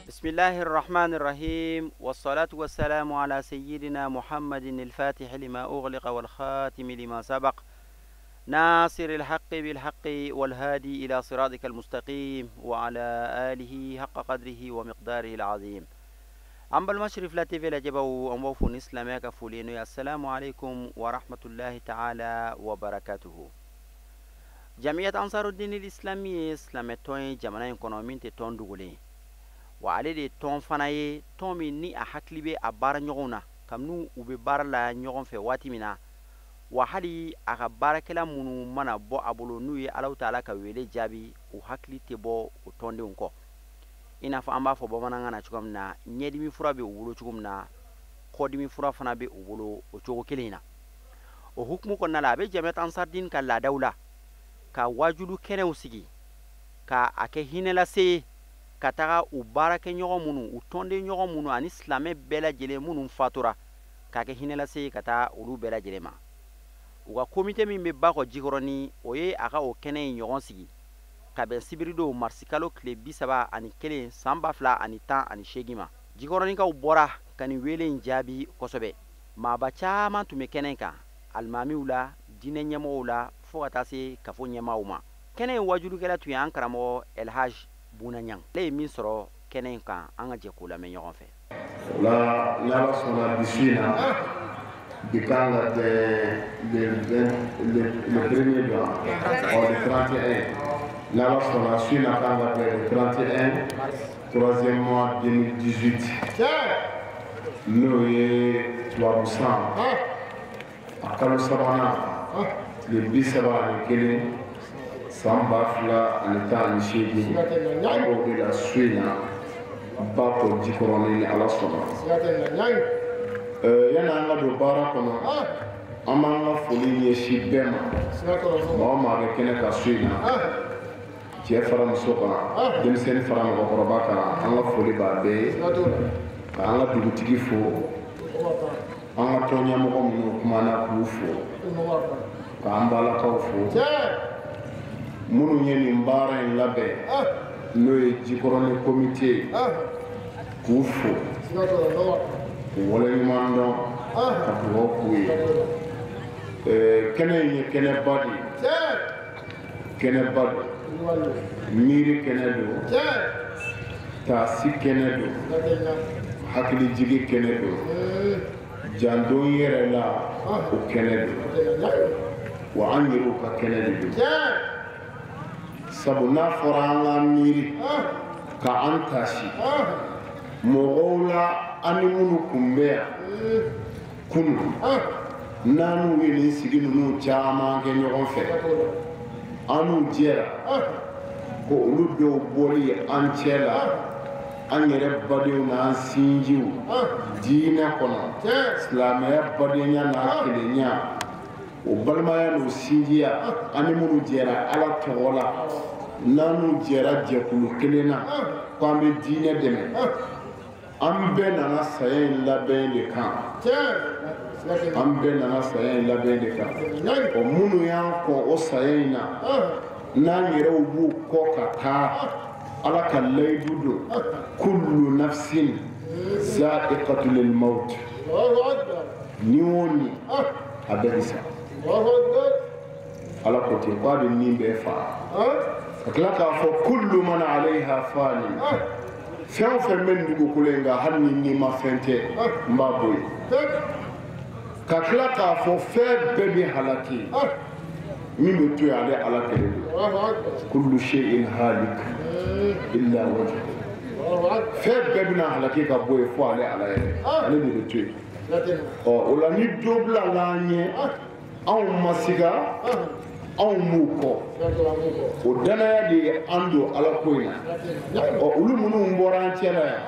بسم الله الرحمن الرحيم والصلاة والسلام على سيدنا محمد الفاتح لما أغلق والخاتم لما سبق ناصر الحق بالحق والهادي إلى صراطك المستقيم وعلى آله حق قدره ومقداره العظيم. أم المشرف لا تفي لجبو أم وفو نسلمك فولينو. السلام عليكم ورحمة الله تعالى وبركاته. جمعية أنصار الدين الإسلامي إسلامتوين جمعنا إنكونومين تتون دوغولين وعليه دي تون فناي تومي ني أحكلي بي أبار نيغونا كمنو وببار لا نيغون في واتي منا وحالي أخبار كلا منو منا بو أبولو نوي ألو تعالى كويلي جابي وحكلي تبو وتون دي ونكو إنا فأمبا فبامانا نانا چوكمنا نيدي مي فرا بي وولو چوكمنا خودي مي فرا فنا بي وولو وچوكو كلينا وحكمو كنا لابي جمعية أنصار دين كلا دولة ka wajulu kene usigi ka ake hinela se kataga ubarake nyogo munu utonde nyogo munu an islame bela jele munu fatura ka ake hinela se kata ulu bela jele ma uga komite min be bako jigoroni oye aga o kene nyogon sigi ka ben sibirido marsikalo kle bisaba ani kele samba fla ani tan ani shegima jigoroni ka ubora kani wele njabi kosobe ma bacha man tume kene ka almami ula dine nyamo ula fota se kafo nyamauma kene wajulu kala tu yan karamo El Haj Bunanyang le min soro kene kan anga je kula me nyon fe la sona bisina bikanga le premier mois au 31 la sona sina kanga le 31 troisième mois 2018 nous 300 akalo sabana le bisaba ni kelen samba fila ani tan ni seegin aw bɛ la so in na ba ko jikɔrɔni ni ala sɔnna yanni an ka don baara kɔnɔ an b'an ka foli ɲɛsin bɛɛ ma maa o maa bɛ kɛnɛ ka so in na cɛ fara muso kan denmisɛnnin fara mɔgɔkɔrɔba kan an ka foli b'a bɛɛ ye ka an ka dugutigi fo an ka tɔnɲɛmɔgɔ minnu kumana k'u fo k'an balakaw fo minnu ye nin baara in labɛn n'o ye jikɔrɔni komite ye k'u fo k'u waleɲuman dɔn ka dugawu k'u ye kɛnɛ in ye kɛnɛba de ye kɛnɛba don miiri kɛnɛ don taasi kɛnɛ don hakilijigi kɛnɛ don jandon yɛrɛ la o kɛnɛ don wa an yɛrɛw ka kɛnɛ de don sabu n'a fɔra an ka miiri ka an taasi mɔgɔw la an ni minnu kun bɛ yan kunun n'an ye nin sigi ninnu caman kɛ ɲɔgɔn fɛ an n'u jɛra ko olu dɔw bɔli an cɛ la an yɛrɛ badenw n'an sinjiw diinɛ kɔnɔ silamɛya badenya n'a kelenya o balimaya n'o sinjiya an ni minnu jɛra ala tɔgɔ la n'an n'u jɛra jɛkulu kelen na ko an bɛ diinɛ dɛmɛ an bɛɛ nana saya in labɛn de kan an bɛɛ nana saya in labɛn de kan o minnu y'an kɔn o saya in na n'an yɛrɛw b'u kɔ ka taa ala ka layidu don kullu nafsin za'iqatul maut ni o ni a bɛɛ bɛ sa ala ko ten k'a bɛ nin bɛɛ faga ka tila k'a fɔ kullu man alayha fani fɛn o fɛn bɛ nin dugukolo in kan hali ni n'i ma fɛn tɛ n b'a bɔ yen ka tila k'a fɔ fɛn bɛɛ bɛ halaki min bɛ to yen ale ala kelen don kullu shay'in halik illa wajhu fɛn bɛɛ bɛna halaki ka bɔ yen fo ale ala yɛrɛ ale de bɛ to yen o la ni dɔ bilala an ɲɛ anw ma siga anw m'u kɔ o danaya de ye an don ala ko in na olu minnu bɔra an cɛla yan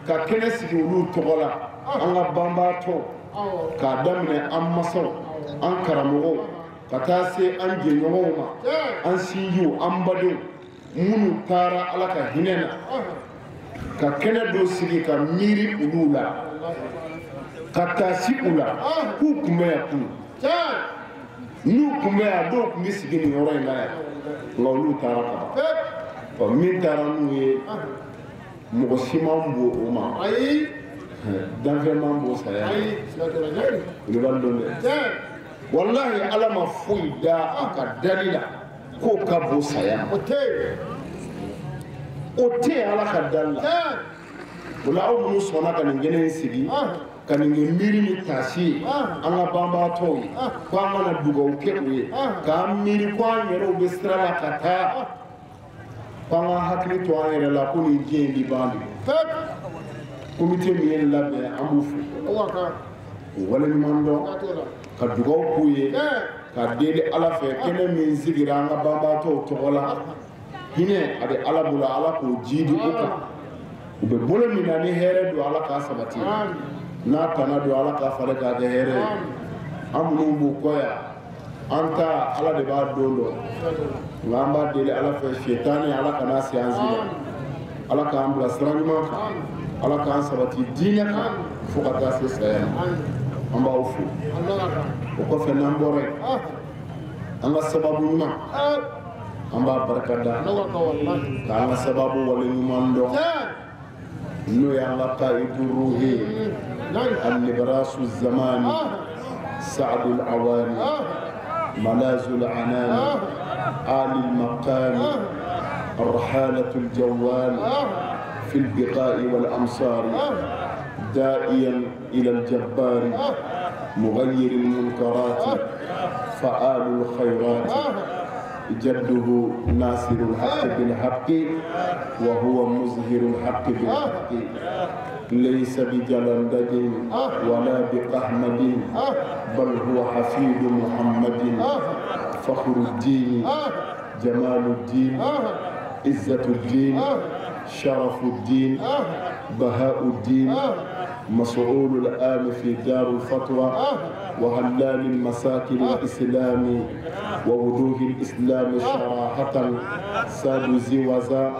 ka kɛnɛ sigi olu tɔgɔ la an ka banbaatɔ k'a daminɛ an masaw an karamɔgɔw ka taa se an jɛɲɔgɔnw ma an sinjiw an badenw minnu taara ala ka hinɛ na ka kɛnɛ dɔ sigi ka miiri olu la ka taasi u la k'u kun bɛ yan kun n'u kun bɛ yan dɔw kun bɛ sigi nin yɔrɔ in na yan nka olu taara kaban min taara n'u ye mɔgɔ si man bon o ma danfɛn man bon saya olu b'a dɔn dɛ walahi ala ma foyi da a ka dali la k'o ka bon saya ma o tɛ ala ka dali la o la aw minnu sɔnna ka nin kɛnɛ in sigi ka nin kɛ miiri ni taasi ye an ka banbaatɔw ye ko an kana dugawu kɛ u ye k'an miiri ko an yɛrɛw bɛ sira la ka taa ko an ka hakili to an yɛrɛ la ko nin diɲɛ in bɛ ban de komite min ye labɛn an b'u fo o waleɲuman dɔn ka dugawu k'u ye ka deli ala fɛ kɛnɛ min sigira an ka banbaatɔw tɔgɔ la hinɛ a bɛ ala bolo ala k'o ji di o kan u bɛ bolo min na ni hɛrɛ don ala k'a sabati n'a tana don ala k'a falen k'a kɛ hɛrɛ ye an minnu b'u kɔ yan an ta ala de b'a don dɔn nka an b'a deli ala fɛ sitani ala kana se an si la ala k'an bila sira ɲuman kan ala k'an sabati diinɛ kan fo ka taa se saya ma an b'aw fo o kɔfɛ n'an bɔra yen an ka sababu ɲuman an b'a barikada k'an ka sababu waleɲuman dɔn n'o y'an ka kaidu ruhi النبراس الزمان سعد العواني ملاذ العنان آل المقام الرحالة الجوال في البقاء والأمصار داعيا إلى الجبار مغير المنكرات فعال الخيرات جده ناصر الحق بالحق وهو مظهر الحق بالحق ليس بجلندج ولا بقحمد بل هو حفيد محمد فخر الدين جمال الدين عزة الدين شرف الدين بهاء الدين مسؤول الآن في دار الفتوى وهلال المساكن الإسلام ووجوه الإسلام شراحة ساد زوزا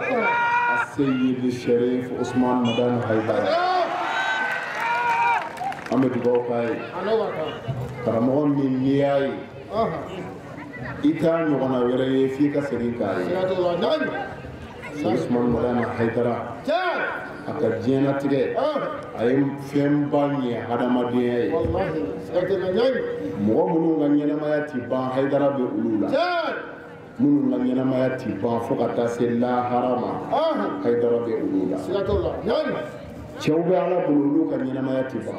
السيد الشريف عثمان مدان حيدر أمد بوكاي كرمون من نياي إتا نغنى وري فيك سريكاي عثمان مدان حيدر aka diɲɛna tigɛ a ye fɛn ba ɲɛ hadamadenya ye mɔgɔ minnu ka ɲɛnamaya ti ban Haidara bɛ olu la minnu ka ɲɛnamaya ti ban fo ka taa se lahara ma Haidara bɛ olu la cɛw bɛ ala bolo olu ka ɲɛnamaya ti ban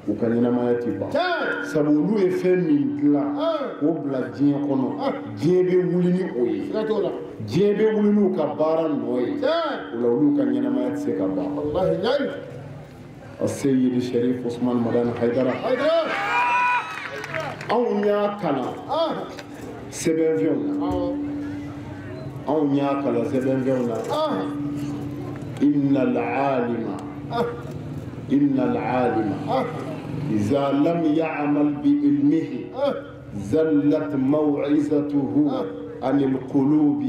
u ka ɲɛnamaya ti ban sabu olu ye fɛn min dilan k'o bila diɲɛ kɔnɔ diɲɛ bɛ wuli ni o ye diɲɛ bɛ wuli n'u ka baara nɔ ye o la olu ka ɲɛnamaya tɛ se ka ban السيد الشريف عثمان مدان حيدر anw y'a kalan sɛbɛnfɛnw na anw y'a kalan sɛbɛnfɛnw na إن العالم إذا لم يعمل بعلمه زلت موعظته عن القلوب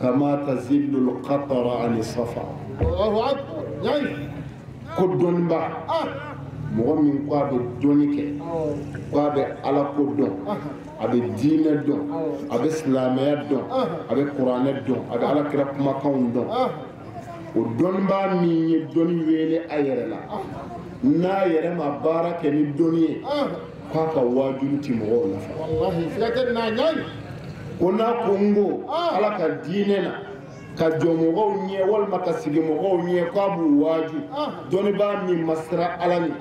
كما تزل القطر عن الصفا الله أكبر كدون با mɔgɔ min ko a bɛ dɔnni kɛ ko a bɛ ala ko dɔn a bɛ diinɛ dɔn a bɛ silamɛya dɔn a bɛ kuranɛ dɔn a bɛ alakira kumakanw dɔn o dɔnnibaa min ye dɔnni wele a yɛrɛ la n'a yɛrɛ ma baara kɛ ni dɔnni ye k'a ka wajibi ti mɔgɔw nafa ko n'a ko n ko ala ka diinɛ na ka jɔmɔgɔw ɲɛ walima ka sigimɔgɔw ɲɛ k'a b'u waaju dɔnnibaa min ma sira ala ye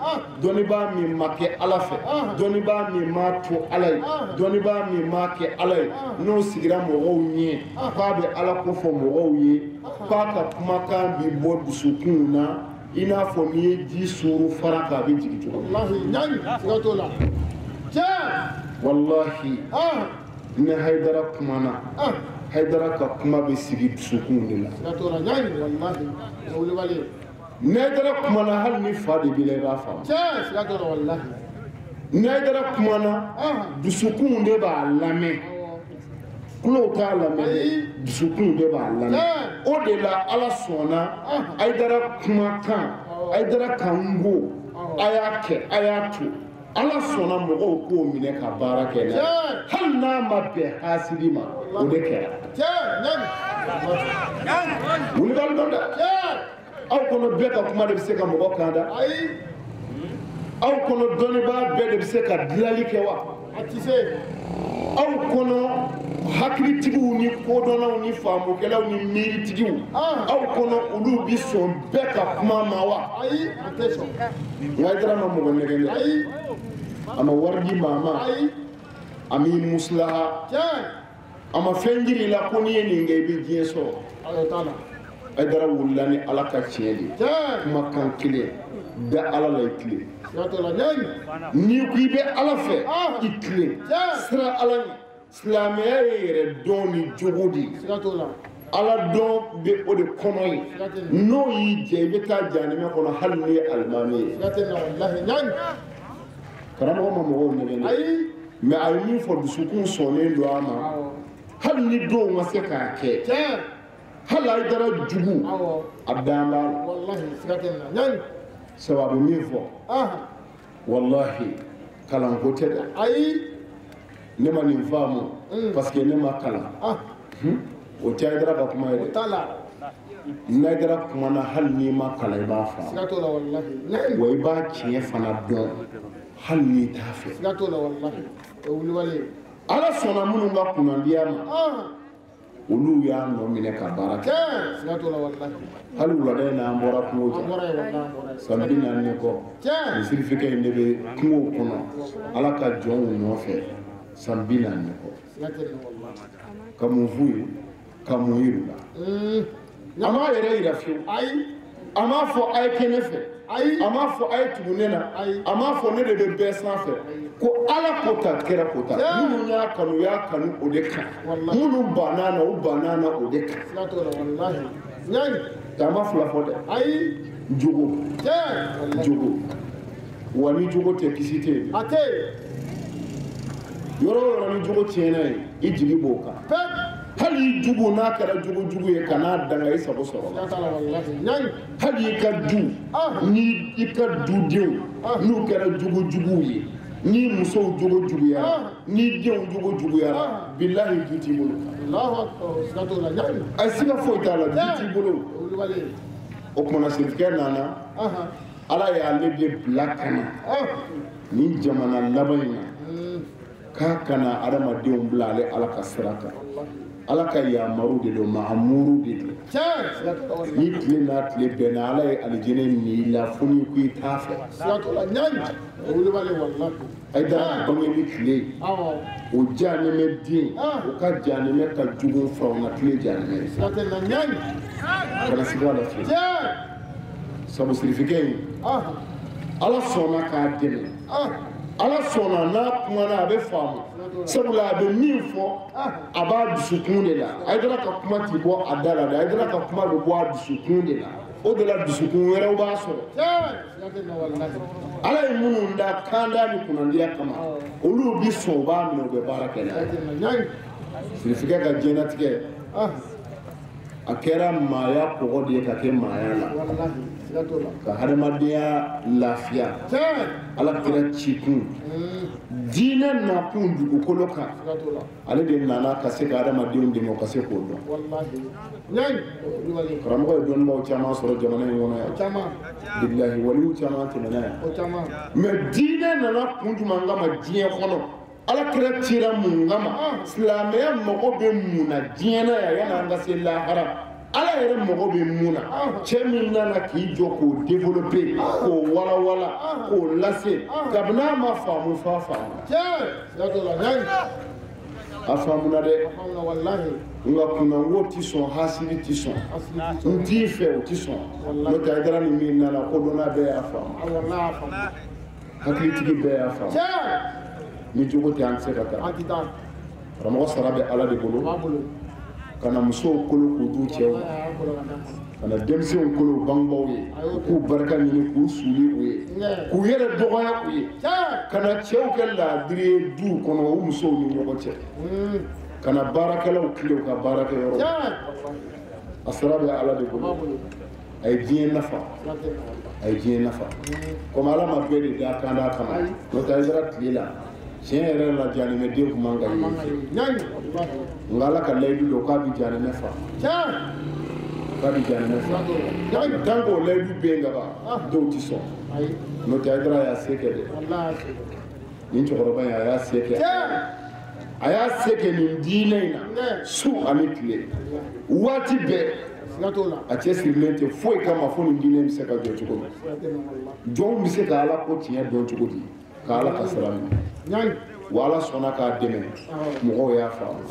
dɔnnibaa min ma kɛ ala fɛ dɔnnibaa min ma to ala ye dɔnnibaa min ma kɛ ala ye n'o sigira mɔgɔw ɲɛ k'a bɛ ala ko fɔ mɔgɔw ye k'a ka kumakan bi bɔ dusukun na i n'a fɔ n'i ye ji suru fara k'a bɛ jigin cogo wallahi ne Haidara kumana Haidara ka kuma bɛ sigi dusukun de la ne Haidara kumana hali ni fa de b'i la i b'a faamu ne Haidara kumana dusukun de b'a lamɛn kulo t'a lamɛn dusukun de b'a lamɛn o de la ala sɔnna Haidara kumakan Haidara kan go a y'a kɛ a y'a to ala sɔnna mɔgɔw k'o minɛ ka baara kɛ n'a ye hali n'a ma bɛn hasidi ma o de kɛra wulikali dɔn dɛ aw kɔnɔ bɛɛ ka kuma de bɛ se ka mɔgɔ kan da aw kɔnɔ dɔnnibaa bɛɛ de bɛ se ka dilali kɛ wa aw kɔnɔ hakilitigiw ni kodɔnnaw ni faamukɛlaw ni miiritigiw aw kɔnɔ olu bi sɔn bɛɛ ka kuma ma wa nka Haidara ma mɔgɔ nɛgɛn dɛ a ma wari di maa ma a m'i muslaha a ma fɛn jiri la ko n'i ye nin kɛ i bɛ diɲɛ sɔrɔ Haidara wulila ni ala ka tiɲɛ de kumakan kelen da ala la i tilen n'i ko i bɛ ala fɛ i tilen sira ala ɲɛ silamɛya ye yɛrɛ dɔn ni jogo de ye ala dɔn bɛ o de kɔnɔ ye n'o y'i jɛ i bɛ taa jahanɛmɛ kɔnɔ hali n'i ye alimami ye karamɔgɔ ma mɔgɔw nɛgɛn dɛ mɛ a ye min fɔ dusukun sɔnnen don a ma hali ni dɔw ma se k'a kɛ hali Haidara jugu a dan b'a la sabu a bɛ min fɔ wallahi kalanko tɛ dɛ ne ma nin faamu parce que ne ma kalan o tɛ Haidara ka kuma ye dɛ ni Haidara kumana hali n'i ma kalan i b'a faamu wa i b'a tiɲɛ fana dɔn hali n'i t'a fɛ ala sɔnna minnu ka kunnandiya ma olu y'a nɔ minɛ ka baara kɛ hali wulada in na an bɔra kungo cɛ san 40 kɔ misirifikɛ in de bɛ kungow kɔnɔ ala ka jɔnw nɔfɛ san 40 kɔ ka mun f'u ye ka mun yir'u la a m'a yɛrɛ yira fiyewu a m'a fɔ a ye kɛ ne fɛ a m'a fɔ a ye tugu ne na a m'a fɔ ne de bɛ bɛɛ sanfɛ ko ala ko ta kɛra ko ta minnu y'a kanu u y'a kanu o de kan minnu banna na u banna na o de kan taama fila fɔ dɛ jogo jogo wa ni jogo tɛ kisi tɛ yen yɔrɔ o yɔrɔ ni jogo tiɲɛna ye i jigi b'o kan hali jugu n'a kɛra jugu ye ka n'a danga i sago sɔrɔ hali i ka du ni i ka dudenw n'u kɛra juguw ye ni musow jogo juguyara ni denw jogo juguyara bilahi du t'i bolo a siga foyi t'a la du t'i bolo o kumana sirifukɛ nana ala y'ale de bila kana ni jamana laban in na k'a kana adamadenw bila ale ala ka sira kan ala ka yamaru de don mahamuru de don ni tile n'a tile bɛnna ala ye alijinɛ ni la fo ni ko i t'a fɛ Haidara bangeli tile o jahanɛmɛ den o ka jahanɛmɛ ka jugu faraw na tile jahanɛmɛ kana siga la fiyewu sabu sirifikɛ in ala sɔnna k'a dɛmɛ ala sɔnna n'a kumana a bɛ faamu sabula a bɛ min fɔ a b'a dusukun de la Haidara ka kuma ti bɔ a da la dɛ Haidara ka kuma bɛ bɔ a dusukun de la o de la dusukun wɛrɛw b'a sɔrɔ ala ye minnu da kanda ni kunnandiya kama olu bi sɔn u b'a minɛ u bɛ baara kɛ n'a ye sirifikɛ ka diɲɛlatigɛ a kɛra maaya kɔgɔ de ye ka kɛ maaya la ka hadamadenya lafiya ala kira cikun diinɛ nakun dugukolo kan ale de nana ka se ka hadamadenw dɛmɛ o ka se k'o dɔn karamɔgɔ ye dɔnnibaaw caman sɔrɔ jamana in kɔnɔ yan bilahi waliw caman tɛmɛna yan mɛ diinɛ nana kun jumɛn kama diɲɛ kɔnɔ ala kira cira mun kama silamɛya mago bɛ mun na diɲɛ na yan yanni an ka se lahara ala yɛrɛ mɔgɔ bɛ mun na cɛ min nana k'i jɔ k'o développer k'o walawala k'o lase kabini a ma faamu f'a faamu a faamuna dɛ nka kunnanko ti sɔn hasidi ti sɔn n t'i fɛ o ti sɔn n'o tɛ a dara ni min nana ko dɔnna bɛɛ y'a faamu hakilitigi bɛɛ y'a faamu ni jogo tɛ an tɛ se ka taa karamɔgɔ sara bɛ ala de bolo ka na musow kolo k'u d'u cɛw ma ka na denmisɛnw kolo bangebaaw ye k'u barika ɲini k'u suuli u ye k'u yɛrɛ dɔgɔya u ye ka na cɛw kɛ laadiri ye duw kɔnɔ o musow ni ɲɔgɔn cɛ ka na baarakɛlaw tile u ka baarakɛyɔrɔ a sara bɛ ala de bolo a ye diɲɛ nafa a ye diɲɛ nafa komi ala ma bɛɛ de da kan d'a kama n'o tɛ a sera tile la tiɲɛ yɛrɛ la janimɛden kun man ka ye nka ala ka layidu don k'a bɛ janimɛ fa k'a bɛ janimɛ fa tant que o layidu bɛ yen ka ban dɔw tɛ sɔn n'o tɛ a y'a se kɛ dɛ nin cɛkɔrɔba in a y'a se kɛ a y'a se kɛ nin diinɛ in na su ani tile waati bɛɛ a cɛ sirilen tɛ foyi kama fo nin diinɛ bɛ se ka jɔ cogo min jɔnw bɛ se ka ala ko tiɲɛ dɔn cogo di ka ala ka sira minɛ wa ala sɔnna k'a dɛmɛ mɔgɔw y'a faamu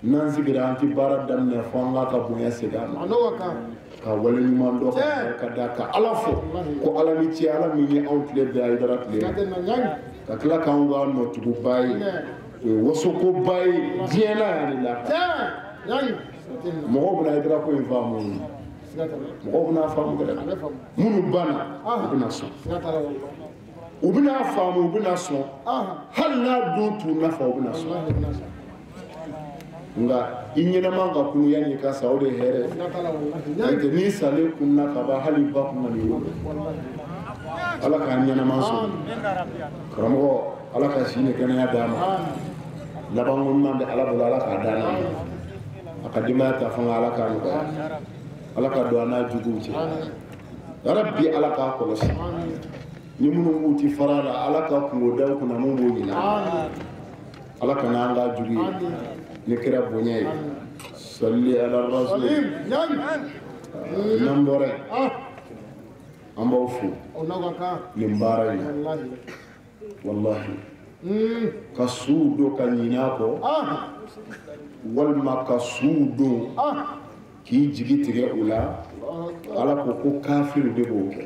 n'an sigira an tɛ baara daminɛ fo an k'a ka bonya segin a ma ka wale ɲuman dɔn ka da ka ala fo ko ala ni ce ala min ye anw tile bɛɛ a ye dara tile ka tila k'anw ka nɔtuguba ye wasokoba ye diɲɛ na yan de la mɔgɔw bɛna a ye dara ko in faamu mɔgɔw bɛna a faamu kɛrɛ minnu banna u bɛna sɔn u bɛna faamu u bɛna sɔn hali n'a don t'u nafa u bɛna sɔn nka i ɲɛnama ka kunu yanni ka sa o de ye hɛrɛ ye n'o n'i salen kunna ka ban hali ba kun ka n'i wolo ala k'an ɲɛnama sɔn karamɔgɔ ala ka si ni kɛnɛya d'a ma laban ko ɲuman bɛ ala bolo ala k'a d'an ma a ka denbaya ta fanga ala k'a nɔgɔya ala ka don an n'a juguw cɛ yarabi ala k'a kɔlɔsi ni minnu b'u ti fara la ala ka kungo da kunna mun b'o ɲina ala kana an k'a jugu ye ni kɛra bonya ye salli ala rasul n'an bɔra yen an b'aw fo nin baara in na wallahi ka suw don ka ɲin'a kɔ walima ka suw don k'i jigi tigɛ u la ala ko kafiru de b'o kɛ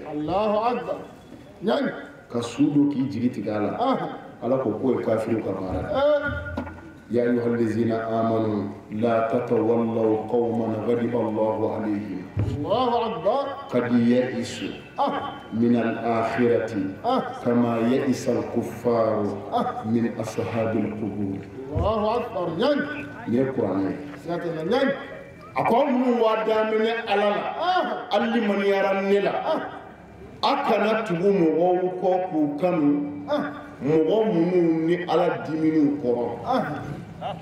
ka su don k'i jigi tigɛ a la ala ko k'o ye kafiru ka baara يا أيها الذين آمنوا لا تتولوا قوما غضب الله عليهم قد يئسوا من الآخرة كما يئس الكفار من أصحاب القبور الله أكبر يا قرآن أقول وادامن على اللي من يرى النلا أكنا تقوم ووقوكو كانوا mɔgɔ minnu ni ala diminiw kɔrɔ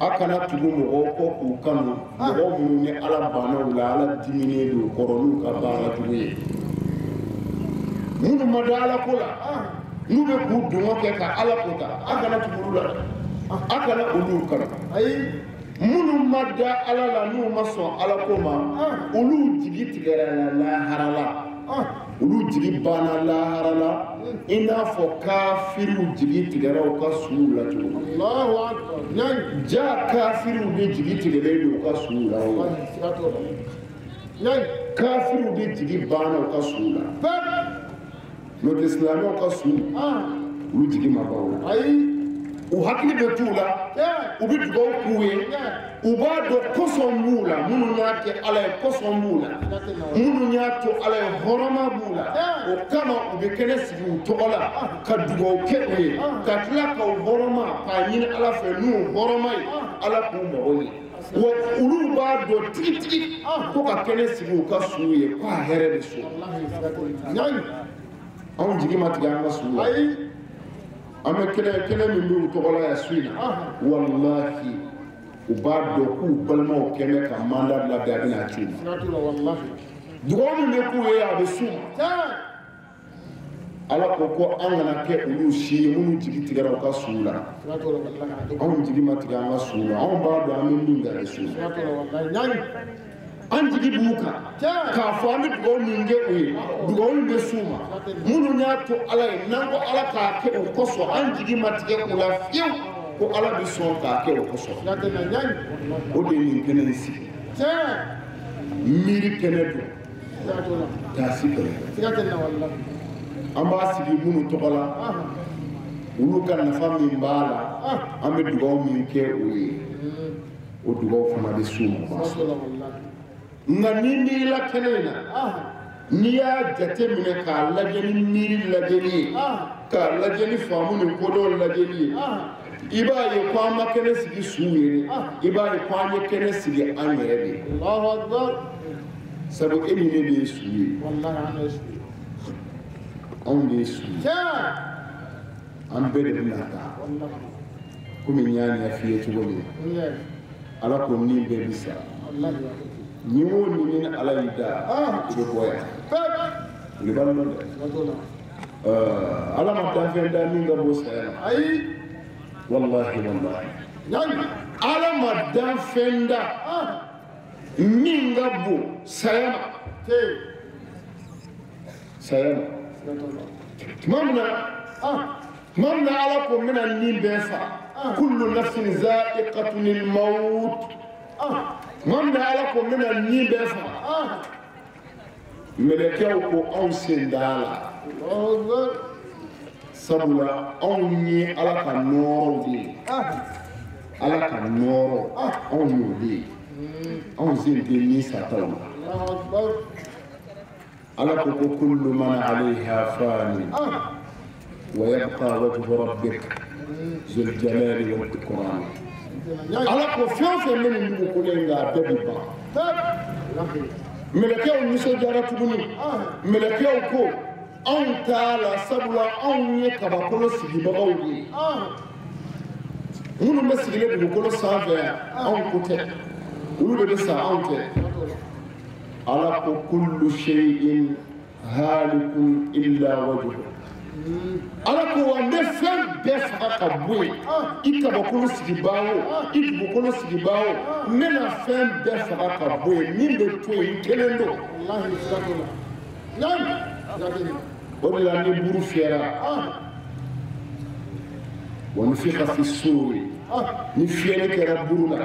a kana tugu mɔgɔw kɔ k'u kanu mɔgɔ minnu ni ala bannaw la ala diminen don kɔrɔ n'u ka baara jugu ye minnu ma da ala ko la n'u bɛ k'u dɔngɔ kɛ ka ala ko ta a kana tugu olu la a kana olu kanu ayi minnu ma da ala la n'u ma sɔn ala ko ma olu jigi tigɛra lahara la olu jigi banna lahara la i n'a fɔ kafiriw jigi tigɛra u ka suw la cogo min ja kafiriw de jigi tigɛlen don u ka suw la kafiriw de jigi banna u ka suw la n'o tɛ silamɛw ka su olu jigi ma ban o la u hakili bɛ t'u la u bɛ dugawu k'u ye u b'a dɔn kosɔn b'u la minnu y'a kɛ ala ye kosɔn b'u la minnu y'a to ala ye hɔrɔnma b'u la o kama u bɛ kɛnɛ sigi u tɔgɔ la ka dugawu kɛ u ye ka tila k'o hɔrɔnma k'a ɲini ala fɛ n'u hɔrɔnma ye ala k'u mago ɲɛ wa olu b'a dɔn tigitigi ko ka kɛnɛ sigi u ka suw ye k'a hɛrɛ bɛ so anw jigi ma tigɛ an ka suw la an bɛ kɛnɛ min bɛ u tɔgɔ la yan su in na walahi u b'a dɔn k'u balimaw kɛmɛ ka mandat labɛn a bɛna ci u ma dugawu min bɛ k'u ye a bɛ s'u ma ala ko an kana kɛ olu si ye minnu jigi tigɛra u ka suw la anw jigi ma tigɛ an ka suw la anw b'a dɔn an bɛ min kɛ su an jigi b'u kan k'a fɔ an bɛ dugawu min kɛ u ye dugawu in bɛ s'u ma minnu y'a to ala ye n'an ko ala k'a kɛ o kosɔn an jigi ma tigɛ u la fiyewu ko ala bɛ sɔn k'a kɛ o kosɔn o de ye nin kɛnɛ in sigi miiri kɛnɛ don taasi kɛnɛ an b'a sigi minnu tɔgɔ la olu ka nafa min b'a la an bɛ dugawu min kɛ o ye o dugawu fana bɛ s'u ma nka ni miirila kɛnɛ in na n'i y'a jate minɛ k'a lajɛ ni miiri lajɛli ye k'a lajɛ ni faamu ni kodɔn lajɛli ye i b'a ye ko an ma kɛnɛ sigi su ye i b'a ye ko an ye kɛnɛ sigi an yɛrɛ de ye sabu e ni ne de ye su ye anw de ye su ye an bɛɛ de bɛna taa komi n y'a ɲɛf'i ye cogo min ala ko ni bɛɛ bi sa ni o ni ni ala y'i da i bɛ bɔ yan o de b'a dɔn dɛ ala ma danfɛn da min ka bɔ saya la ayi wallahi wallahi ala ma danfɛn da min ka bon saya ma saya ma tuma min na ala ko n bɛna nin bɛɛ fa kullu nafsin za'iqatul maut tuma min na ala ko n bɛna nin bɛɛ fa mɛlɛkɛw ko anw sen da la sabula anw ye ala ka nɔɔrɔw de ye ala ka nɔɔrɔ anw y'o de ye anw sen tɛ ni sataw la ala ko ko kullu man alayha fanin wa yabqa wajhu rabbika zul jalali wal ikram ala ko fɛn o fɛn bɛ nin dugukolo in kan a bɛɛ bɛ ban mɛlɛkɛw nisɔndiyara tuguni mɛlɛkɛw ko anw t'a la sabula anw ye kabakolo sigibagaw de ye minnu bɛ sigilen dugukolo sanfɛ yan anw ko tɛ olu de bɛ sa anw tɛ ala ko kullu shay'in halikun illa wajhu ala ko wa n bɛ fɛn bɛɛ faga ka bɔ yen i kabakolo sigibaa o i dugukolo sigibaa o n bɛna fɛn bɛɛ faga ka bɔ yen min bɛ to yen kelen don o de la ni buru fiyɛra wa nufiqa fi suri ni fiyɛli kɛra buru la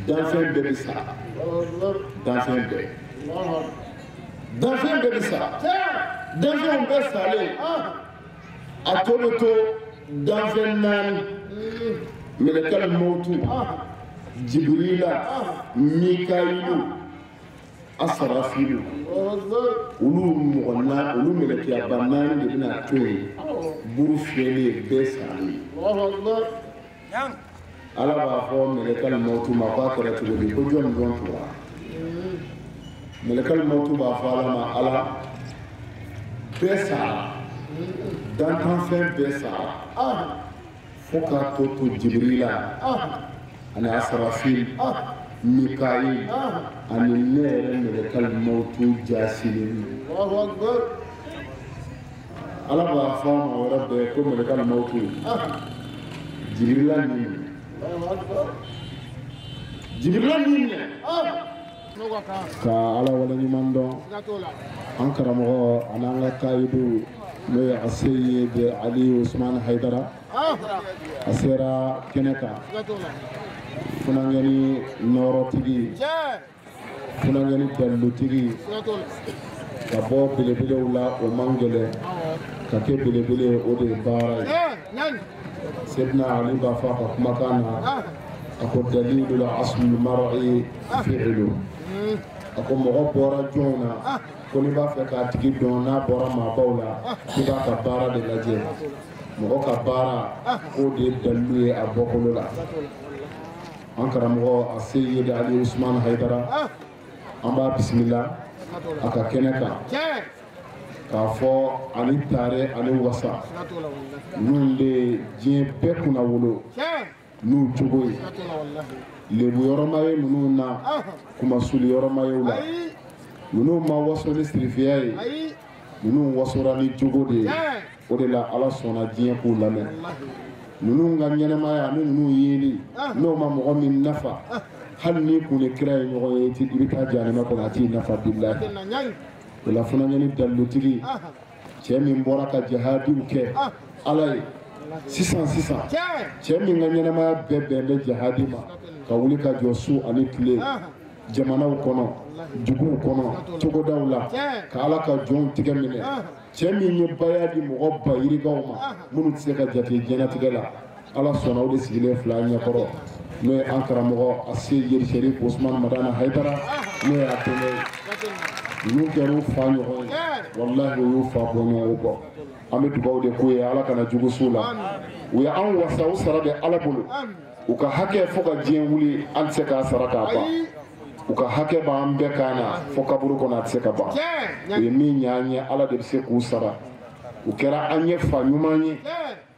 danfɛn bɛɛ bɛ sa danfɛn bɛɛ bɛ sa danfɛnw bɛɛ salen a tɔ bɛ to danfɛn 4 mɛlɛkɛl mawtu jibrila mikayilu asarafilu olu mɔgɔ 4 olu mɛlɛkɛyaba 4 de bɛna to yen buru fiyɛlen bɛɛ salen ala b'a fɔ mɛlɛkɛl mawtu ma k'a kɛra cogo di ko jɔn tora mɛlɛkɛl mawtu b'a fɔ ala ma ala bɛɛ sara dantanfɛn bɛɛ sara fo k'a to jibrila ani asarafil mikayil ani ne yɛrɛ mɛlɛkɛl mawtu jasilen ala b'a fɔ a ma wɛrɛ bɛɛ ko mɛlɛkɛl mawtu jibrila ni ka ala wala ɲuman dɔn an karamɔgɔ an'an ka kayidu n'o ye a se ye de ali usman haidara a sera kɛnɛ kan funangɛni nɔɔrɔtigi funangɛni dalilutigi ka bɔ belebelew la o man gɛlɛn ka kɛ belebele o de ye baara ye Sayyidina Ali b'a fɔ a ka kumakan na a ko dalilu la aslul mar'i fi'lu a ko mɔgɔ bɔra jɔn na ko n'i b'a fɛ k'a tigi dɔn n'a bɔra maabaw la i b'a ka baara de lajɛ mɔgɔ ka baara o de ye dalilu ye a bɔkolo la an karamɔgɔ a se ye de Ali Usman Haidara an b'a bisimila a ka kɛnɛ kan k'a fɔ ani tare ani wasa n'u de diɲɛ bɛɛ kunna wolo n'u cogo ye lebu yɔrɔma ye ninnu na kumasuli yɔrɔma ye la ninnu ma waso ni sirifiya ye ninnu wasora ni cogo de ye o de la ala sɔnna diɲɛ k'u lamɛn ninnu ka ɲɛnɛmaya ni ninnu yeli n'o ma mɔgɔ min nafa hal ni kun kira ye ɲɔgɔn ye ti i bɛ taa janima kɔnɔ a t'i nafa billahi o la fana ɲani dallotigi cɛ min bɔra ka jihadiw kɛ ala ye sisan cɛ min ka ɲɛnamaya bɛɛ bɛn bɛ jihadi ma ka wuli ka jɔ su ani tile jamanaw kɔnɔ duguw kɔnɔ cogodaw la ka ala ka jɔnw tigɛ minɛ cɛ min ye baya di mɔgɔ ba yirigaw ma minnu tɛ se ka jate diɲɛnatigɛ la ala sɔnna o de sigilen filɛ an ɲɛkɔrɔ n'o ye an karamɔgɔ a se yeri sherif usman madana haidara n'o ye a tɛmɛ ninnu kɛra u fa ɲɔgɔn ye wallahi o y'u fa bɔ ɲɔgɔn kɔ an bɛ dugawu de k'u ye ala kana jugu s'u la u ye an wasa u sara bɛ ala bolo u ka hakɛ fo ka diɲɛ wuli an tɛ se k'a sara k'a ban u ka hakɛ b'an bɛɛ kan na fo kaburu kɔnɔ a tɛ se ka ban u ye min ɲɛ an ye ala de bɛ se k'u sara u kɛra an ye fa ɲuman ye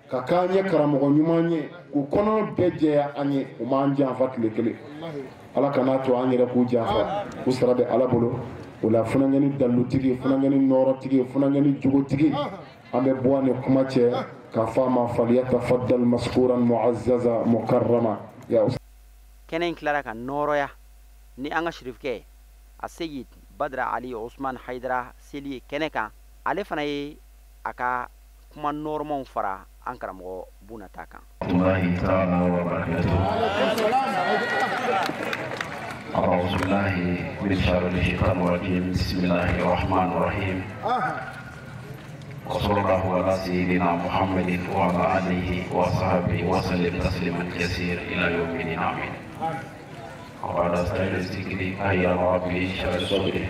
ka k'an ye karamɔgɔ ɲuman ye k'u kɔnɔ bɛɛ jɛya an ye u m'an janfa tile kelen ala kan'a to an yɛrɛ k'u janfa u sara bɛ ala bolo o la funangɛni dallutigi funangɛni nɔɔrɔtigi funangɛni jogotigi an bɛ bɔ ni kuma cɛ k'a fɔ a ma falyatafaddal maskuran muazzaza mukarrama kɛnɛ in tilara ka nɔɔrɔya ni an ka shirifkɛ a seyid badra ali usman haidara seli ye kɛnɛ kan ale fana ye a ka kuma nɔrɔmanw fara an karamɔgɔ bunata kan أعوذ بالله من شر الشيطان الرجيم بسم الله الرحمن الرحيم وصلى الله على سيدنا محمد وعلى آله وصحبه وسلم تسليما كثيرا إلى يوم الدين آمين وبعد استعين ذكري أيا ربي اشرح صدري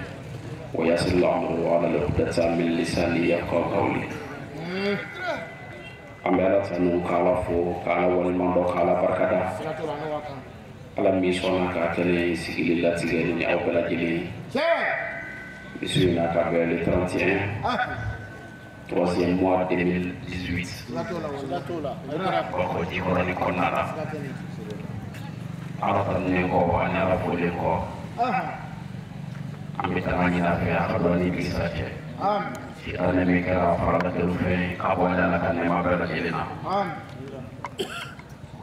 ويسر الأمر وعلى العقدة من لساني يفقهوا قولي أمبارح سنو كالا فو كالا والمندو كالا بركاتا ala mi sɔnna ka kɛnɛ sigili latigɛ ni aw bɛɛ lajɛlen bisu in na ka bɛn le 31 troisième mois 2018 bako jikɔrɔni kɔnɔna la ala tanunen kɔ ani ala folen kɔ an bɛ taga ɲina fɛ a ka dɔn ni bisa cɛ sitanɛ min kɛra faralatew fɛ ka bɔ ala ka nɛɛma bɛɛ lajɛlen na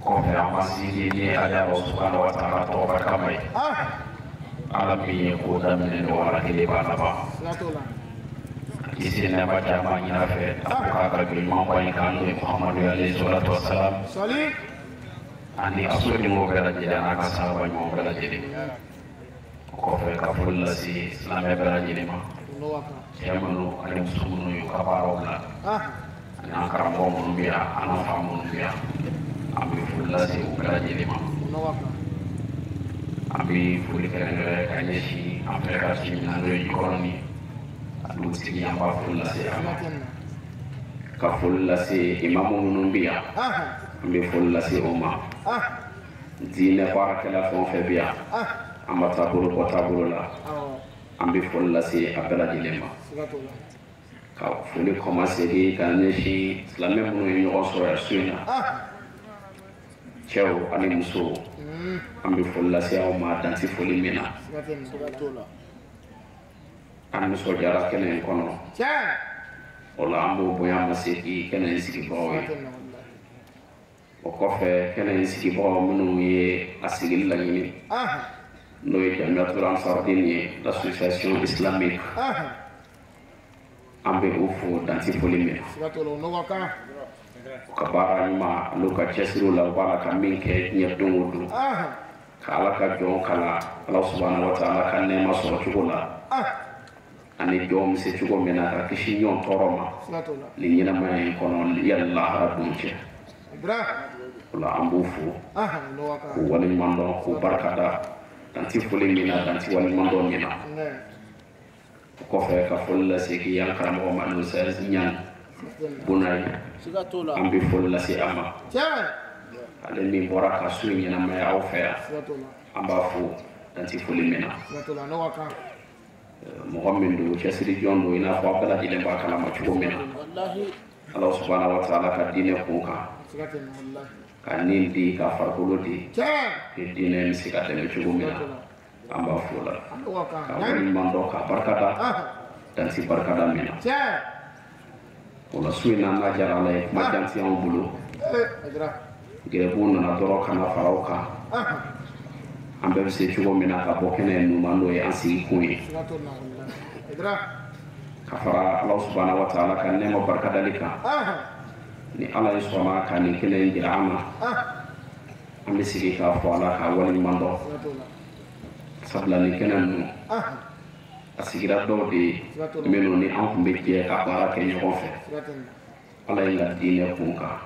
kɔfɛ an ma sinsin ni ala subhanahu wa ta'ala tɔgɔ barikama ye ala min ye ko daminɛ ni ala kelen b'a laban kisi nɛɛma caman ɲina fɛ a ko k'a ka joliɲumanba in kan n'o ye muhamadu alayhi salatu wasalam ani a sodenw bɛɛ lajɛlen n'a ka sahaba ɲumanw bɛɛ lajɛlen o kɔfɛ ka foli lase silamɛ bɛɛ lajɛlen ma cɛ minnu ani muso minnu y'u ka baaraw bila ani an karamɔgɔ minnu bɛ yan an n'an fa minnu bɛ yan an bɛ foli lase u bɛɛ lajɛlen ma an bɛ foli kɛrɛnkɛrɛn ka ɲɛsin an fɛ ka ci min na n'o ye jikɔrɔni a dugutigi an b'a foli lase a ma ka foli lase imamu minnu bɛ yan an bɛ foli lase o ma diinɛ baarakɛla fɛn o fɛn bɛ yan an ma taabolo bɔ taabolo la an bɛ foli lase a bɛɛ lajɛlen ma ka foli kɔmasegin ka ɲɛsin silamɛ minnu ye ɲɔgɔn sɔrɔ yan so in na cɛw ani musow an bɛ foli lase aw ma dansi foli min na an nisɔndiyara kɛnɛ in kɔnɔ o la an b'o bonya masegin kɛnɛ in sigibagaw ye o kɔfɛ kɛnɛ in sigibagaw minnu ye a sigili laɲini n'o ye jamiyatul ansardine ye l'association islamique an bɛ o fo dansi foli min na ka baara ɲuman n'u ka cɛsiriw la u b'a la ka min kɛ diɲɛ don o don ka ala ka jɔn kala ala subhanahu wa ta'ala ka nɛɛma sɔrɔ cogo la ani jɔn bɛ se cogo min na ka kisi ɲɔgɔn tɔɔrɔ ma nin ɲɛnamaya in kɔnɔ yanni lahara don cɛ o la an b'u fo k'u waleɲuman dɔn k'u barikada danti foli min na danti waleɲuman dɔn min na o kɔfɛ ka foli lasegin yan karamɔgɔ ma n'o sɛ ɲani Bunayi an bɛ foli lase a ma ale min bɔra ka so ɲɛnamaya aw fɛ yan an b'a fo danti foli min na mɔgɔ min don cɛsiri jɔn don i n'a fɔ aw bɛɛ lajɛlen b'a kalama cogo min na ala subhanahu wa ta'ala ka diinɛ kun kan ka nin di ka farikolo di ke diinɛ bɛ se ka tɛmɛ cogo min na an b'a fo la ka waleɲuman dɔn ka barikada danti barikada min na o la so in na an ka jara ala ye kuma jan tɛ anw bolo gɛrɛbuw nana dɔrɔn ka na fara o kan an bɛɛ bɛ se cogo min na ka bɔ kɛnɛ ninnu ma n'o ye an sigi kun ye ka fara Ala subhanahu wa ta'ala ka nɛɛma barikadali kan ni Ala ye sɔnna ka nin kɛnɛ in jira an na an bɛ sigi k'a fɔ Ala ka waleɲuman dɔn sabula nin kɛnɛ ninnu a sigira dɔw de ye minnu ni an tun bɛ jɛ ka baara kɛ ɲɔgɔn fɛ Ala ye n ka diinɛ kun kan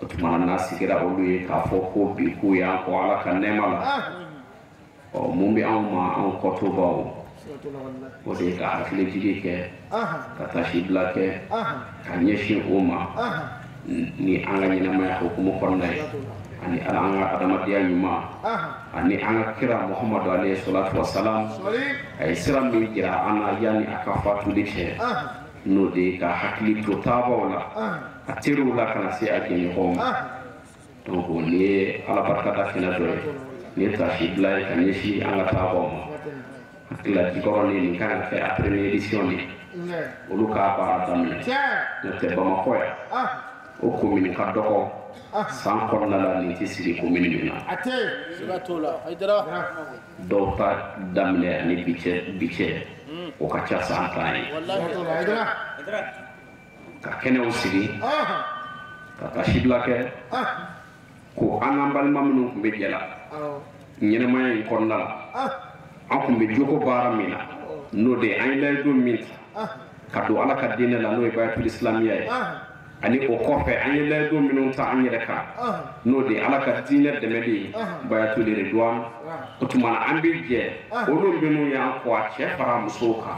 o tuma n'a sigira olu ye k'a fɔ ko bi k'u y'an kɔ Ala ka nɛɛma la mun bɛ anw ma anw kɔtobaw o de ye ka hakilijigi kɛ ka tasibila kɛ ka ɲɛsin o ma ni an ka ɲɛnamaya hukumu kɔnɔna ye ani an ka adamadenya ɲuman ani an ka kira Muhamadu alayhi salatu wa salam a ye sira min jira an na yanni a ka fatuli cɛ n'o de ye ka hakili to taabaw la a teriw la kana se a jɛɲɔgɔnw ma donc nin ye Ala barikada kɛnɛ dɔ ye nin ye tasibila ye ka ɲɛsin an ka taabaw ma hakilila jikɔrɔni nin kan ka kɛ a première édition de olu k'a baara daminɛ n'o tɛ Bamakɔ yan o commune ka dɔgɔ san kɔnɔna la nin tɛ sigi commune min na dɔw ta daminɛ ani bi cɛ o ka ca san 10 ye ka kɛnɛw sigi ka tasibila kɛ ko an n'an balima minnu tun bɛ jɛ la ɲɛnɛmaya in kɔnɔna la an tun bɛ jogo baara min na n'o de an ye layidu min ta ka don Ala ka diinɛ la n'o ye bayatul islamiya ye ani o kɔfɛ an ye layidu minnu ta an yɛrɛ kan n'o de Ala ka diinɛ dɛmɛli ye bayatul ridwan o tuma na an bɛ jɛ olu minnu y'an kɔ a cɛ fara musow kan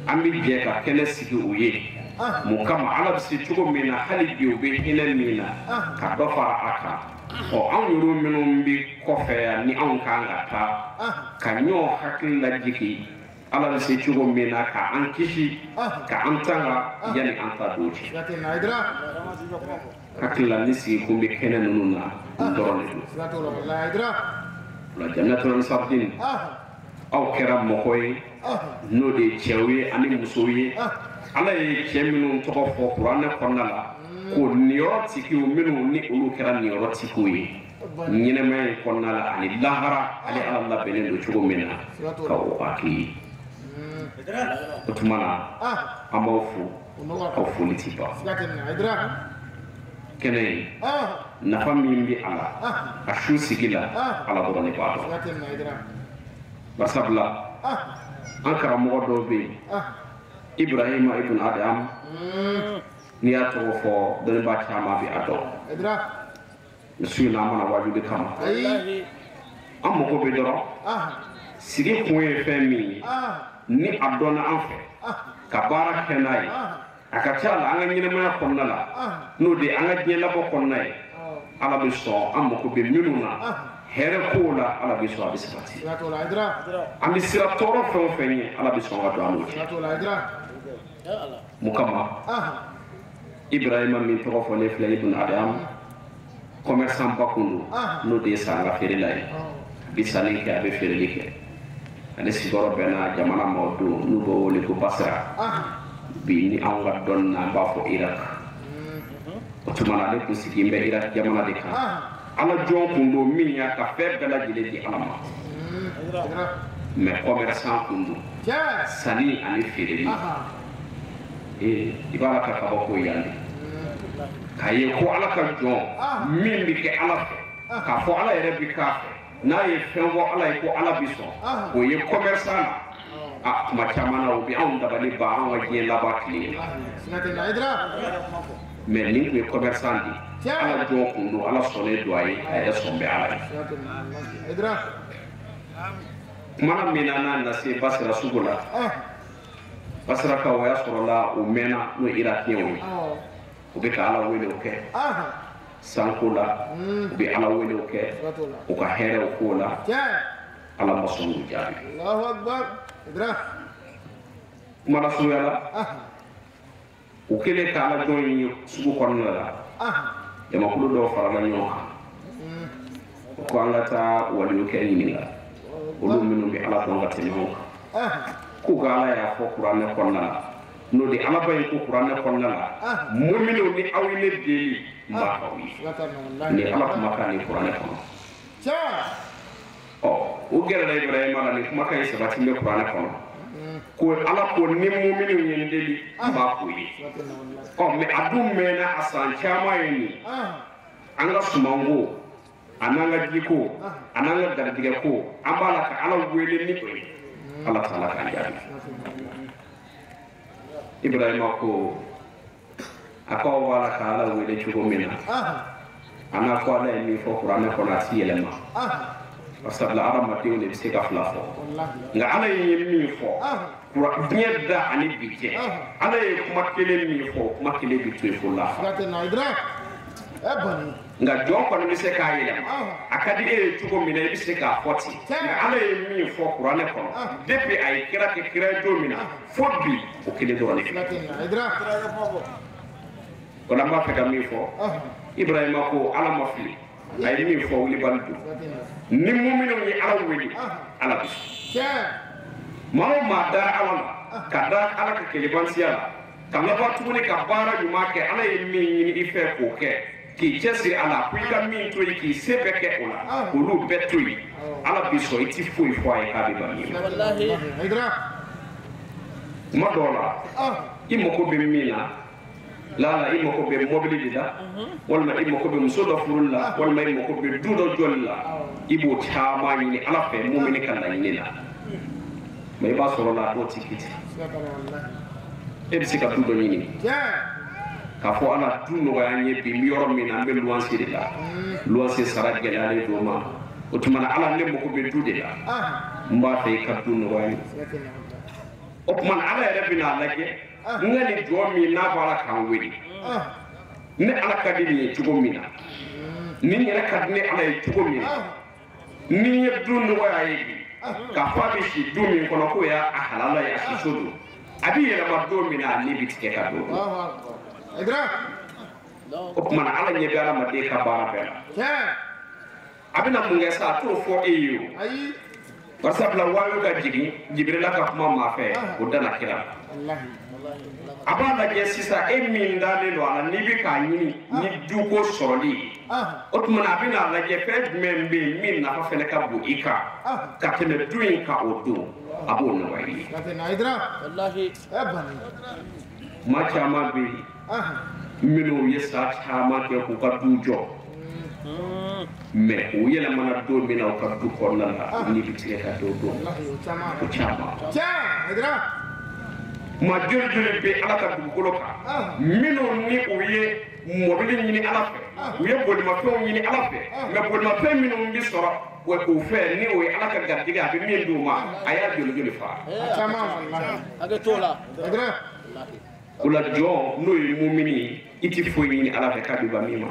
an bɛ jɛ ka kɛnɛ sigi u ye mun kama Ala bɛ se cogo min na hali bi u bɛ hinɛ min na ka dɔ fara a kan anw yɛrɛ minnu bɛ kɔfɛ yan ni anw kan ka taa ka ɲɔgɔn hakili lajigi Ala bɛ se cogo min na ka an kisi ka an tanga yanni an ta don cɛ hakilila ni sigi kun bɛ kɛnɛ ninnu na n dɔrɔn de don la Jannatul Ansardin aw kɛra mɔgɔ ye n'o de ye cɛw ye ani musow ye Ala ye cɛ minnu tɔgɔ fɔ kuranɛ kɔnɔna la ko niyɔrɔ tigiw minnu ni olu kɛra niyɔrɔ tigiw ye ɲɛnɛmaya in kɔnɔna la ani lahara ale Ala labɛnnen don cogo min na ka o hakili o tuma na an b'aw fo aw foli ti ban kɛnɛ in nafa min bɛ a la a su sigi la Ala dɔrɔn de b'a dɔn barisabula an karamɔgɔ dɔw bɛ yen Ibrahima ibn Adam n'i y'a tɔgɔ fɔ dɔnnibaa caman bɛ a dɔn su in na an mana wajibi kama an mago bɛ dɔrɔn sigi kun ye fɛn min ye ni a dɔnna an fɛ ka baara kɛ n'a ye a ka ca la an ka ɲɛnɛmaya kɔnɔna la n'o de an ka diɲɛ labɔ kɔnɔna ye Ala bɛ sɔn an mago bɛ minnu na hɛrɛ kow la Ala bɛ sɔn a bɛ sabati an bɛ sira tɔɔrɔ fɛn o fɛn ye Ala bɛ sɔn ka don an n'o cɛ mun kama Ibrahima min tɔgɔ fɔ ne filɛ ibn Adam commerçant ba kun don n'o de ye sanga feerela ye a bɛ sanni kɛ a bɛ feereli kɛ ale sigiyɔrɔ bɛnna jamana ma don n'u b'o wele ko Basra bi ni anw ka dɔnni na an b'a fɔ Irak o tuma na ale tun sigilen bɛ Irak jamana de kan Ala jɔn kun don min y'a ka fɛn bɛɛ lajɛlen di Ala ma mais commerçant kun don sanni ani feereli i b'a la ka kabako ko yan de k'a ye ko Ala ka jɔn min bɛ kɛ Ala fɛ k'a fɔ Ala yɛrɛ bɛ k'a fɛ n'a ye fɛn fɔ Ala ye ko Ala bɛ sɔn o ye commerçant la tuma caman na o bɛ anw dabali ban anw ka diɲɛ laban tile la mais nin tun ye commerçant de ye Ala jɔn kun don Ala sɔnnen don a ye a yɛrɛ sɔn bɛ Ala ye kumana min na n'a na se Basra sugu la Basrakaw o y'a sɔrɔla o mɛnna n'o ye Irakiyɛnw ye u bɛ ka Ala wele o kɛ sanko la u bɛ Ala wele o kɛ u ka hɛrɛw k'o la Ala ma sɔn k'u jaabi kuma lasurunya la u kɛlen ka Ala jɔn ye sugu kɔnɔna la jamakulu dɔw farala ɲɔgɔn kan u ko an ka taa waliyu kɛ ɲininka olu minnu bɛ Ala dɔn ka tɛmɛ anw kan k'u ka Ala y'a fɔ kuranɛ kɔnɔna la n'o de Ala ba ye ko kuranɛ kɔnɔna la mu'minunw ni aw ye ne deli n b'a k'aw ye ni Ala kumakan ni kuranɛ kɔnɔ o gɛrɛla ibrahima la ni kumakan in sabati bɛ kuranɛ kɔnɔ ko ala ko ni muminu ye n deli n b'a k'u ye mɛ a dun mɛnna a san caman ye nin an ka sumanko a n'an ka jiko a n'an ka garijɛgɛko an b'a la ka ala wele ni o ye ala t'ala k'an jaabi ibrahima ko a ko aw b'a la ka ala wele cogo min na a n'a fɔ ala ye min fɔ kuranɛ kɔnɔ a ti yɛlɛma sabula hadamadenw de bɛ se ka fila fɔ nka ala ye min fɔ diɲɛ da ani bi cɛ ala ye kuma kelen min fɔ kuma kelen bi to yen fo lafa nka jɔn kɔni bɛ se k'a yɛlɛma a ka di e ye cogo min na i bɛ se k'a fɔ ten nka ala ye min fɔ kuranɛ kɔnɔ depuis a ye kira kɛ kira ye don min na fo bi o kelen dɔrɔn de filɛ o la n b'a fɛ ka min fɔ ibrahima ko ala ma fili a ye min fɔ wulibali don ni muminw ye ala wele ala bi maa o maa dara ala la ka da ala ka kelebansiya la ka laban tuguni ka baara ɲuman kɛ ala ye min ɲini i fɛ k'o kɛ k'i cɛsiri a la ko i ka min to yen k'i se bɛɛ kɛ o la k'olu bɛɛ to yen ala bi sɔn i ti foyi fɔ a ye k'a bɛ ban min kuma dɔw la i mago bɛ min na lala i mago bɛ mobili de la walima i mago bɛ muso dɔ furu la walima i mago bɛ du dɔ jɔli la i b'o caman ɲini ala fɛ mumini ka laɲini la mɛ i b'a sɔrɔ la dɔw ti kiti e bɛ se ka du dɔ ɲini k'a fɔ ala du nɔgɔya an ye bi n bɛ yɔrɔ min na an bɛ luwanse de la luwanse sara gɛlɛyalen don ma o tuma na ala ne mago bɛ du de la n b'a fɛ i ka du nɔgɔya n ye o tuma na ala yɛrɛ bɛna lajɛ n ka nin jɔ min n'a b'a la k'an wele ne ala ka di nin ye cogo min na nin yɛrɛ ka di ne ala ye cogo min na ni ye du nɔgɔya ye bi k'a fɔ a bɛ si du min kɔnɔ k'o y'a halala ye a si so don a bɛ yɛlɛma don min na a ne bɛ tigɛ ka don o tuma na ala ɲɛ bɛ adamaden ka baara bɛɛ la a bɛna mun kɛ sa a t'o fɔ e ye o bari sabula waayo ka jigin jibirila ka kuma maa fɛ o dana kira a b'a lajɛ sisan e min dalen don a la n'i bɛ k'a ɲini ni duko sɔrɔli ye o tuma na a bɛna lajɛ fɛn jumɛn bɛ yen min nafa fana ka bon i kan ka tɛmɛ du in kan o don a b'o nɔgɔya i ye maa caman bɛ yen minnu ye sa caman kɛ k'u ka du jɔ mɛ u yɛlɛmana don min na u ka du kɔnɔna la ni bɛ tigɛ ka don o caman ma joli joli bɛ ala ka dugukolo kan minnu ni u ye mɔbili ɲini ala fɛ u ye bolimafɛnw ɲini ala fɛ mɛ bolimafɛn minnu bɛ sɔrɔ o fɛ ni o ye ala ka garijɛgɛ a bɛ min d'u ma a y'a joli joli fa o la jɔn n'o ye mumini ye i ti foyi ɲini ala fɛ k'a bɛ ban min ma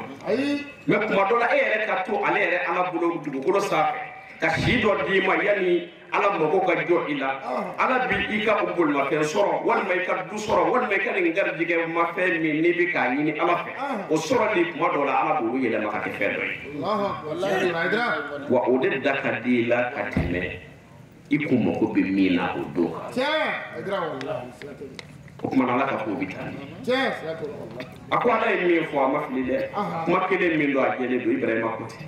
mɛ kuma dɔ la e yɛrɛ ka to ale yɛrɛ ala bolo dugukolo sanfɛ ka si dɔ d'i ma yanni ala mago ka jɔ i la ala bi i ka o bolimafɛn sɔrɔ walima i ka du sɔrɔ walima i ka nin garijɛgɛ mafɛn min n'i bɛ k'a ɲini ala fɛ o sɔrɔli kuma dɔ la ala b'o yɛlɛma ka kɛ fɛn dɔ ye wa o de da ka di i la ka tɛmɛ i kun mago bɛ min na o don kan o kuma na ala ka ko bɛ taa ɲɛ a ko ala ye min fɔ a ma fili dɛ kuma kelen min don a jɛlen don ibrahima ko ten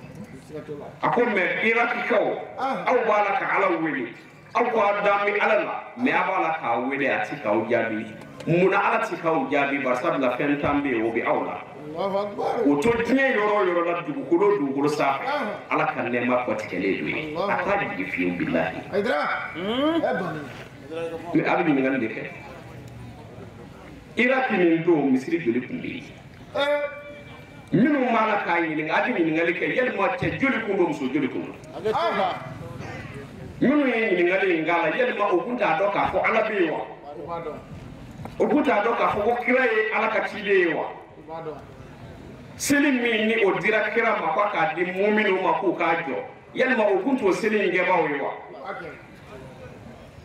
a ko mɛ irakikaw aw b'a la ka ala wele aw k'a dan bɛ ala la mɛ a b'a la k'a wele a ti k'aw jaabi munna ala ti k'aw jaabi bari sabula fɛn tan bɛ yen o bɛ aw la o to diɲɛ yɔrɔ o yɔrɔ la dugukolo o dugukolo sanfɛ ala ka nɛɛma kɔtigɛlen don ye a t'a jigi fiyewu bilahi mɛ a bɛ ɲininkali de kɛ iraki nin don misiri joli tun bɛ yen minnu b'a la k'a ɲininka a bɛ ɲininkali kɛ yalima cɛ joli kun don muso joli kun don minnu ye ɲininkali in k'a la yalima o kun t'a dɔn k'a fɔ ala bɛ yen wa o kun t'a dɔn k'a fɔ ko kira ye ala ka ciden ye wa seli min ni o dira kira ma ko k'a di muminw ma k'u k'a jɔ yalima o kun t'o seli in kɛbaaw ye wa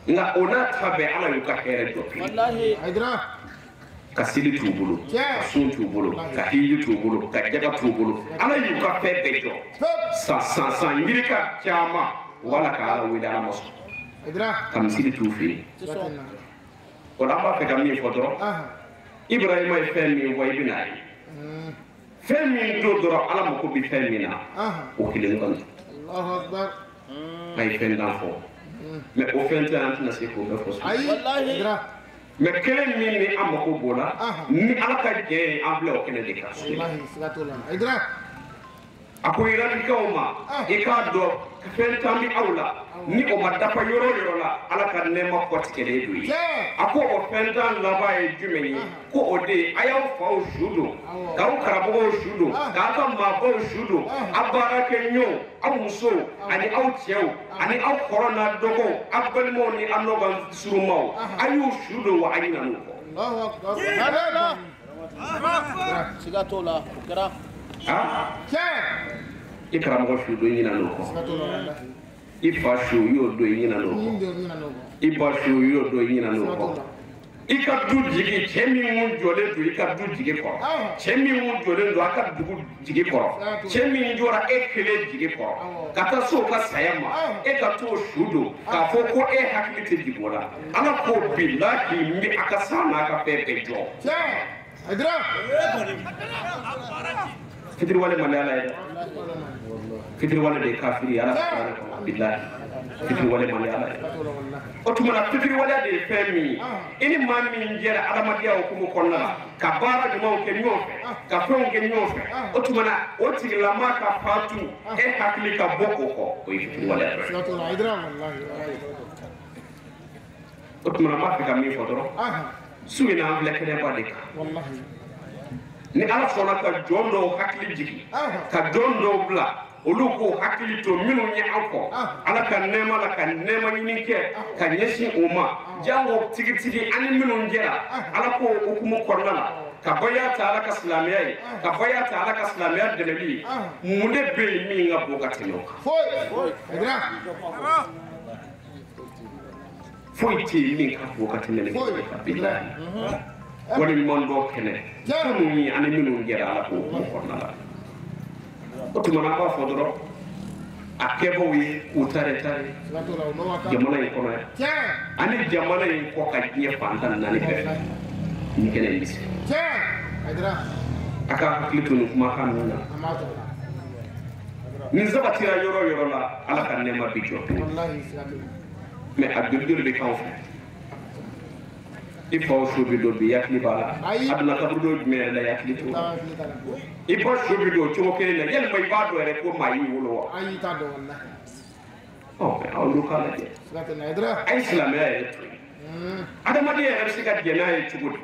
nka o n'a ta bɛɛ ala y'u ka hɛrɛ jɔ ka seli t'u bolo ka sun t'u bolo ka hiji t'u bolo ka jaga t'u bolo ala y'u ka fɛn bɛɛ jɔ san yirika caman wala ka ala wele ala ma sɔn ka misiri t'u fɛ yen o la an b'a fɛ ka min fɔ dɔrɔn ibrahima ye fɛn min fɔ i bɛ n'a ye fɛn min don dɔrɔn ala mako bɛ fɛn min na o kelen kɔni Allahu akbar ay fen dan fo mais o fen tan na se ko be fo wallahi idra mais kelen min ni amako bola ni alaka je amble o kene de ka wallahi salatu idra ako irani kawma ika do fen tambi awla ni o madafa yoro la ala ka nema ko tikele du ako o fen tan laba e jumeni ko o de ayaw faw shudo ka o karabo shudo ka ka mabo shudo abara ke nyo aw muso ani aw chew ani aw corona dogo abal mo ni anoban surumaw ayu shudo wa ayina no ko Allahu akbar sigatola kara ikara mo shu do yina no ko ifa shu yo do yina no ko ifa shu yo do yina no ko ika du jigi chemi mun jole du ika du jigi ko chemi mun jole du aka du jigi ko chemi njora ekele jigi ko kata so ka sayama e ka to shudo ka fo ko e hakilite jibola ana ko billahi mi aka sana ka pepe jo idra fitri wala malala ida fitri wala de kafiri ala billahi fitri wala malala otumana fitri wala de femi ini mami njera alamadiya o kumu konnala ka bara dum ke nyofe ka fon ke nyofe otumana oti lama ka fatu e hakli ka boko ko o fitri wala idra wallahi otumana ma fi ka mi fodoro suina amle kene badika wallahi ni ala sona ka jondo hakli jigi ka jondo bla oluko hakli to minu nya anko ala ka nema ni ke ka nyesi uma jango tigi tigi ani minu njera ala ko hukumu kornala ka baya ta ala ka islamiyai ka baya ta ala ka islamiyar de nabi munde be mi nga bokati no foi idra foi ti mi ka bokati ne billahi wala mi mon do kene tunu mi ani minu njera ala ko kornala otumana ba fodoro akebo wi utare tare jamana yi kono ani jamana yi ko ka nye fandan nani be ni kene bisi aka haklitu ni kuma kan nuna ni zaba tira yoro la ala kan ne ma bi jo mais abdul be kaw il faut soubi do bi yakli bala aduna ka do me la yakli to il faut soubi do to ke la yel may ba do re ko mayi wolo ayi ta do wallahi oh mais awlu kala je salatu idra ay islam ya adama de ya sika je na e tugudi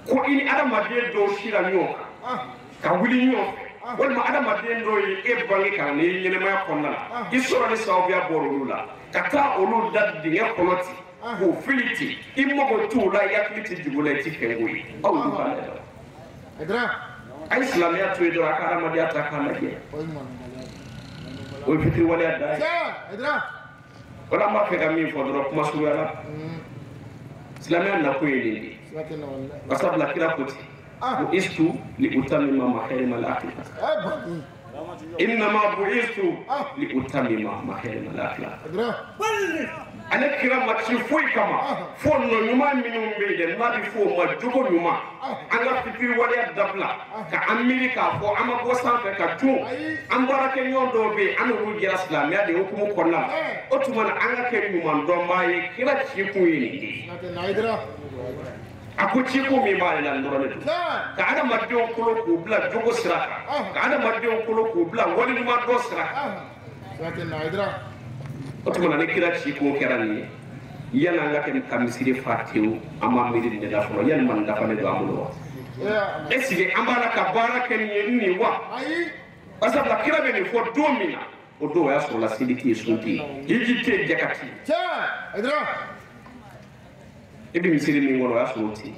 ko ini adama de do shira nyo ka wuli nyo wal ma adama de do e bangi kan ni nyene ma ko nala isoro ni sawbiya borulula kata olu dad dinge koloti ko filiti immo to la yakiti jibula ti fengui awlu kala idra ay islam ya to do akara ma dia ta kala je o fitri wala da idra wala ma fe gami fo do kuma suwala islam ya na ko yeli salatu wallahi asabla kila koti istu li utamima maharim al akhlaq inma bu'istu li utamima maharim al akhlaq ana kira matsi foi kama fo no nyuma minum be de ma bi fo ma jogo nyuma anga fikiri wala dabla ka amerika fo ama go sanfe ka tu am barake nyondo be anu ruji islam ya de hukumu konna otumana anga ke nyuma do mai kira ci ku yini aku ci ko mi mali nan do ne ka ada madde ko ko bla jogo siraka ka ada madde ko ko bla wali ma do siraka otumana ne kira ci ko kerani yana ngake kamisiri fatiu ama miri de da fo yan man da fa ne do amulo esige ambara ka baraka ni wa asa la kira be ni fo domina o do ya so la sidiki sunti yijite jakati ibi misiri ni ngoro ya so ti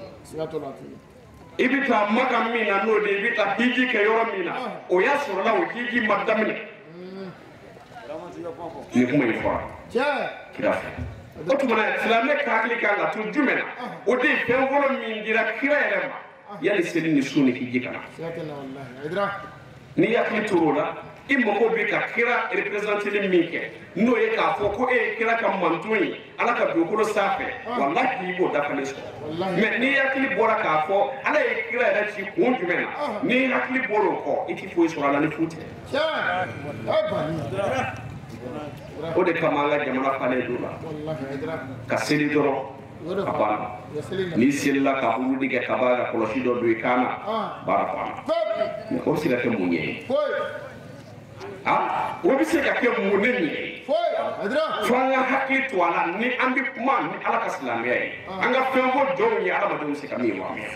ibi ta maka mina no de ibi ta hiji ke yoro mina o ya so la o hiji madamni ni kuma ifo kira otumana islame kakli kanga tu jumena o de fenvolo min dira kira elema yali seli ni suni hiji kana ni yakli turola i mago bɛ ka kira représenter min kɛ n'o ye k'a fɔ ko e ye kira ka manton ye ala ka dugukolo sanfɛ wallahi i b'o dafalen sɔrɔ mais n'i hakili bɔra k'a fɔ ala ye kira yɛrɛ ci kun jumɛn na n'i hakili bɔra o kɔ i tɛ foyi sɔrɔ a la ni fu tɛ o de kama an ka jamana falen don la ka seli dɔrɔn a banna n'i selila ka wuludi kɛ ka b'a ka kɔlɔsi dɔ don i kan na baara banna mais o bɛ se ka kɛ mun ye o bɛ se ka kɛ mun ne ye fo an ka hakili to a la ni an bɛ kuma ni ala ka silamɛya ye an ka fɛn fɔ jɔnw ye adamadenw bɛ se ka min faamuya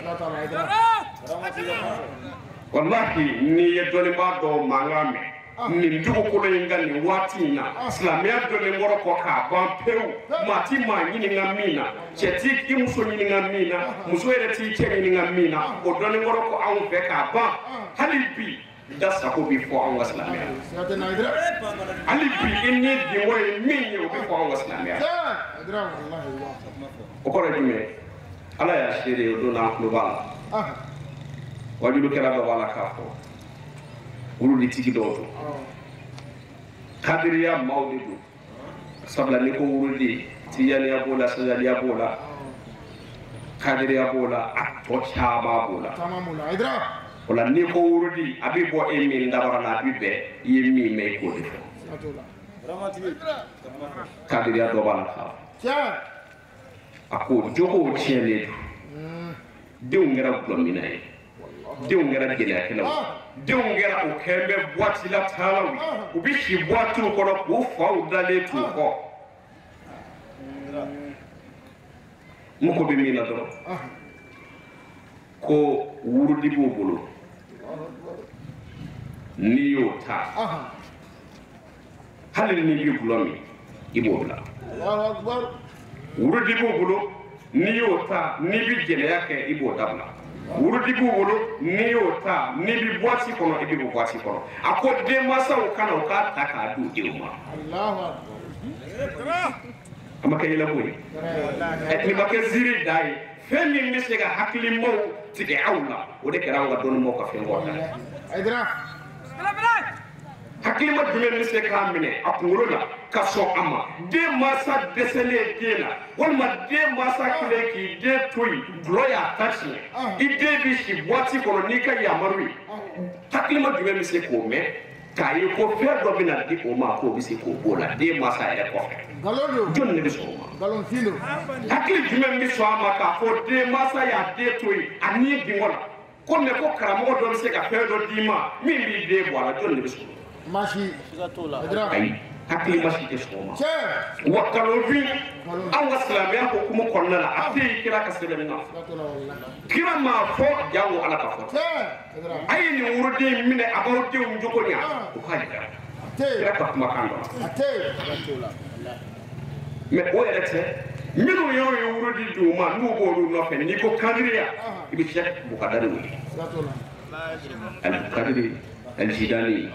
wallahi n'i ye dɔnnibaa dɔw mankan mɛn nin dugukolo in ka nin waati in na silamɛya dɔnnen kɔrɔ kɔ k'a ban pewu maa ti maa ɲininka min na cɛ t'i i muso ɲininka min na muso yɛrɛ t'i cɛ ɲininka min na o dɔnnen kɔrɔ kɔ anw fɛ k'a ban hali bi da sago bi fɔ anw ka silamɛya hali bi i ni denko ye min ye o bɛ fɔ anw ka silamɛya o kɔrɔ ye jumɛn ala y'a seere o don n'an tulo b'a la wajulu kɛra dɔ b'a la k'a fɔ olu de tigi dɔw don kadiriya maaw de don sabula ni ko wurudi tijaniya b'o la sajaliya b'o la kadiriya b'o la a tɔ caman b'o la o la ni ko wurudi a bɛ bɔ e min dabara la a bɛ bɛn i ye min mɛn i k'o de fɔ kadiriya dɔ b'a la k'a a ko jogow tiɲɛlen don denw kɛra gulɔmina ye denw kɛra gɛlɛyakɛlaw denw kɛra o kɛn bɛ boîte la taalaw ye u bɛ si boîtew kɔnɔ k'u faw dalen t'u kɔ n ko bɛ min na dɔrɔn ko wurudi b'u bolo n'i y'o ta hali n'i bɛ gulɔ min i b'o bila wurudi b'u bolo n'i y'o ta n'i bɛ gɛlɛya kɛ i b'o dabila wurudi b'u bolo n'i y'o ta n'i bɛ boîte kɔnɔ i bɛ bɔ boîte kɔnɔ a ko denmansaw kana u k'a ta k'a d'u denw ma a ma kɛ yɛlɛko ye nin ma kɛ ziiri da ye fɛn min bɛ se ka hakilimaw tigɛ aw la o de kɛra anw ka dɔnnibaw ka fɛn bɔ da hakilima jumɛn bɛ se k'a minɛ a kunkolo la ka sɔn a ma den mansa dɛsɛlen den na walima den mansa kelen k'i den to yen gulɔ y'a ta tiɲɛ i den bɛ si boîte kɔnɔ n'i ka yamaru ye hakilima jumɛn bɛ se k'o mɛn k'a ye ko fɛn dɔ bɛ na di o ma k'o bɛ se k'o b'o la den mansa yɛrɛ kɔfɛ jɔnni de bɛ sɔn o ma hakili jumɛn bɛ sɔn a ma k'a fɔ den mansa y'a den to yen a ni dingɔ la ko mɛ ko karamɔgɔ dɔ bɛ se ka fɛn dɔ d'i ma min b'i den bɔ a la jɔnni de bɛ sɔn o ma Masi, ayi hakili masi tɛ sɔn o ma wa kalofin an ka silamɛya hukumu kɔnɔna la a tɛ yen kira ka sɛbɛnni na kira m'a fɔ jango ala ka fɔ a ye nin wuruden minɛ a b'aw denw jogo ɲa o k'a jira kira ka kumakan dɔ la mɛ o yɛrɛ tɛ minnu y'o ye wurudi d'u ma n'u b'olu nɔfɛ n'i ko kadiriya i bɛ Sheikh Bukadari wuli al-Bukadari al-Jilani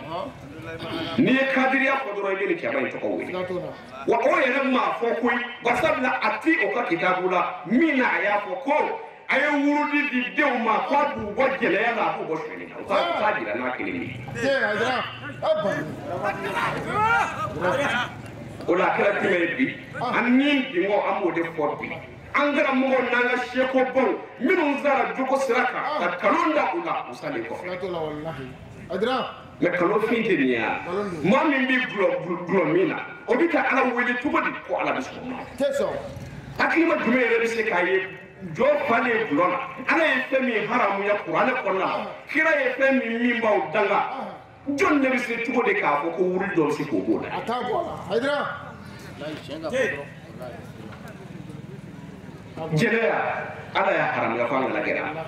n'i ye kadiriya fɔ dɔrɔn i bɛ nin cɛba in tɔgɔ wele wa o yɛrɛ m'a fɔ koyi barisabula a ti o ka kitabu la min na a y'a fɔ ko a ye wurudi di denw ma k'a b'u bɔ gɛlɛya la a b'u bɔ suɲɛni na o t'a jira n'a kelen min o la a kɛra jumɛn ye bi an ni dingɔ an b'o de fɔ bi an kɛra mɔgɔw n'an ka sekobaw minnu sara jogo sira kan ka nkalon da u la u salen kɔfɛ mɛ kalofin tɛ nin ye wa maa min bɛ gulɔ min na o bɛ ka ala wele cogo di ko ala bɛ sɔn o ma hakilima jumɛn yɛrɛ bɛ se k'a ye jɔ falen gulɔ la ala ye fɛn min haramuya kuranɛ kɔnɔna la kira ye fɛn min b'aw danga jɔn de bɛ se cogo di k'a fɔ ko wuri dɔ bɛ se k'o b'o la jɛnɛya ala y'a haramuya fɔ an kana gɛrɛ a la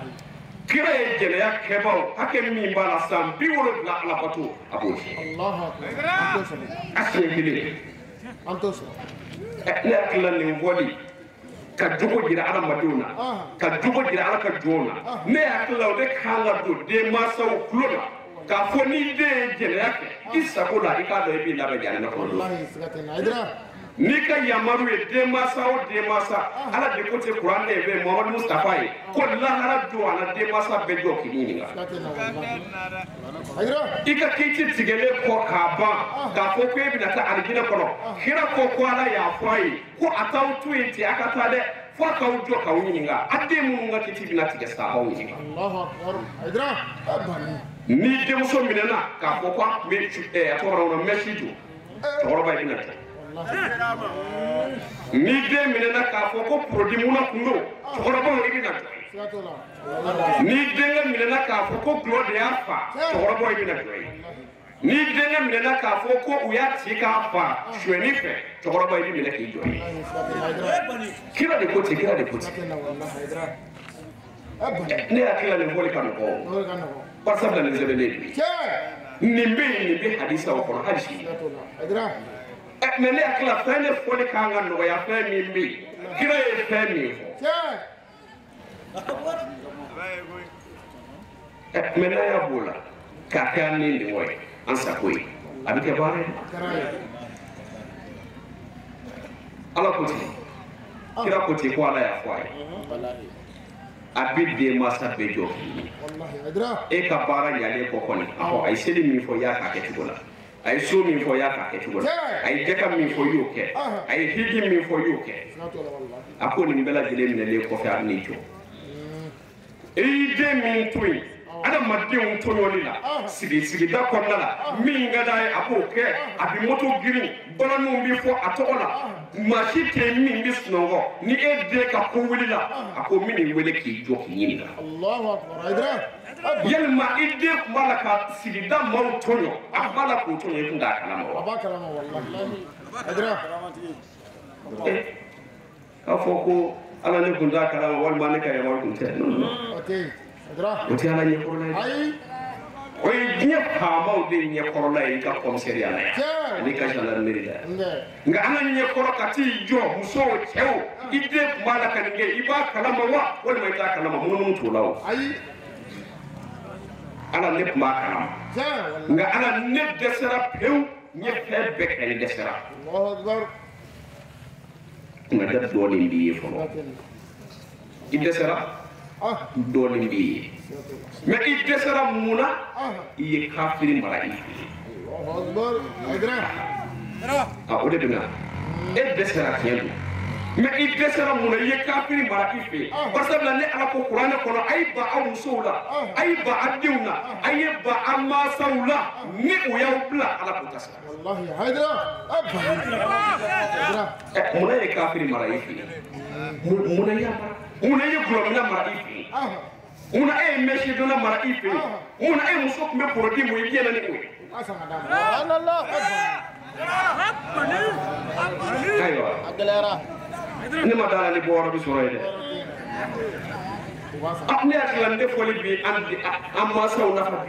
kira ye jɛnɛya kɛbaaw hakɛ min b'a la san 70 ala bato a b'o fɔ a siɲɛ kelen ne hakili la nin fɔli ka jogo jira adamadenw na ka jogo jira ala ka jɔnw na ne hakili la o de kan ka don denmansaw tulo la k'a fɔ ni den ye jɛnɛya kɛ i sago la i k'a dɔn i b'i labɛn jamana kɔnɔ nika yamaru ye demasa o demasa ala de kote Qur'an de be Muhammad Mustafa yi ko lahara do ana demasa be do kini nga ika kiti tigele ko kaba da ko ko bi na ta aljina kono hira ko ko ala ya fai ko ataw tuiti akata de fo ka ujo ka wini nga ade mu nga kiti bi na tige sa ha wini Allahu akbar aidra abani ni demuso minena ka ko kwa me atoro no message to ba ina ni de minena ka fo ko produit muna kundo choro ba ri na ni de minena ka fo ko gloire de alpha choro ba ri na ni de minena ka fo ko uya tika fa shweni fe choro ba ri minena ki jo kila de koti ne akila le vole kan ko par sabla ne zebe le nimbe hadisa wa qur'an hadisi mais ne akila fene fole kanga no ya fe mimbi kira e fe mi mais na ya bola ka kan ni ndi moy ansa koy abike bare ala ko ti kira ko ti ko ala ya fay abide masa bejo wallahi adra e ka bara yale ko koni aho ay sedi mi fo ya ka ke tigola ay so min fo ya ka ke tigola ay deka min fo yuke ay higi min fo yuke akoni mbela jele min le ko fa ni jo e de min tui ada madde un toyoli la sigi da ko nala min ngada ay apoke abi moto girin bala no mbi fo atola mashite min bisnongo ni e de ka ko wulila ako min wele ki jo ki yinga Allahu akbar aidra yalma idde malaka sigida maw tonyo akbala ko tonyo tunda kalama abakala wallahi adra afoko ala ne kunda kalama wal man ka yawal kunte okay adra uti ala ne korona ai oy nya pamaw de nya korona yi ka komisaria na ni ka jala merida nga ala nya korona ti jo muso chew idde malaka nge iba kalama wa wal mai ta kalama mun tulaw ai ala ne ma kanam nga ala ne desera pew nye febe kene desera Allahu akbar nga def do ni bi fo i desera do ni bi mais i desera muna i kafiri mara'i Allahu akbar adra o de dina e desera tienu mais i desera muna i kafiri mara'i fe parce que ne ala ko Qur'an kono ay ba aw musula ay ba addiuna ay ba amma saula ni o yawbla ala ko tasa wallahi hadra abba muna e kafiri mara'i fe muna ye glomina mara'i fe muna e meshi dona mara'i fe muna e musok me produit mo yena ni ko Allah aywa agalera ni ma dala ni booro bi soroyde apne atlande foli bi andi amma saw nafa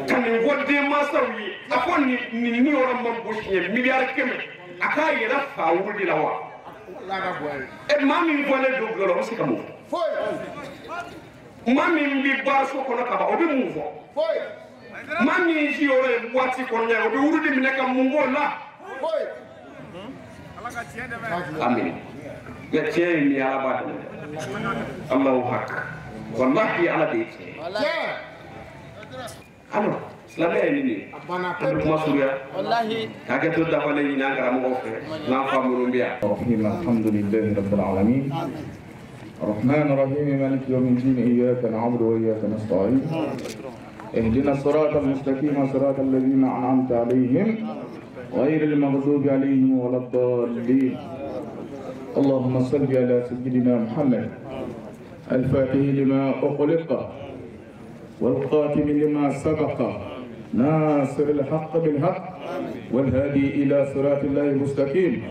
kan wodde ma sawi afon ni wora mo boshie milliard keme aka yera fa wudi lawa laga boy e mami wole do golo o sikamu foy mami bi barso ko nakaba obi muvo foy mami ji ore wati ko nya obi wurudi mineka mungo la foy amin ya ce ni ala ba Allahu hak wallahi ala de ce alors islamé ni abana ko suriya wallahi kage to da wala ni ngara mo ko na famu rumbiya rahim alhamdulillahi rabbil alamin الرحمن الرحيم مالك يوم الدين إياك نعبد وإياك نستعين اهدنا الصراط المستقيم صراط الذين أنعمت عليهم غير المغضوب عليهم ولا الضالين اللهم صل على سيدنا محمد الفاتح لما أغلق والقاتم لما سبق ناصر الحق بالحق والهادي إلى صراط الله المستقيم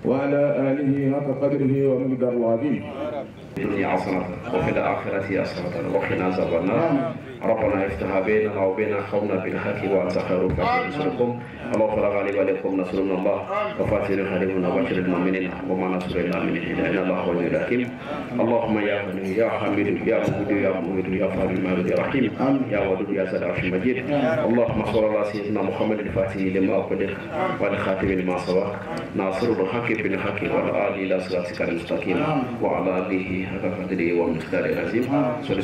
وعلى آله حق قدره ومقداره العظيم الدنيا حسنة وفي الآخرة حسنة وقنا عذاب النار. ربنا افتح بيننا وبين قومنا بالحق وأنت خير الفاتحين. اللهم لا غالب لكم نصر الله وفاتح الحليم وبشر المؤمنين وما نصر إلا من الله إن الله هو الحكيم. اللهم يا غني يا حميد يا مجيد يا مميت يا فاضل المالك يا رحيم يا ودود يا ذا العرش المجيد. اللهم صل على سيدنا محمد الفاتح لما أغلق والخاتم لما سبق ناصر الحق بالحق والآل إلى صراطك المستقيم وعلى آله حق قدره ومقداره العظيم.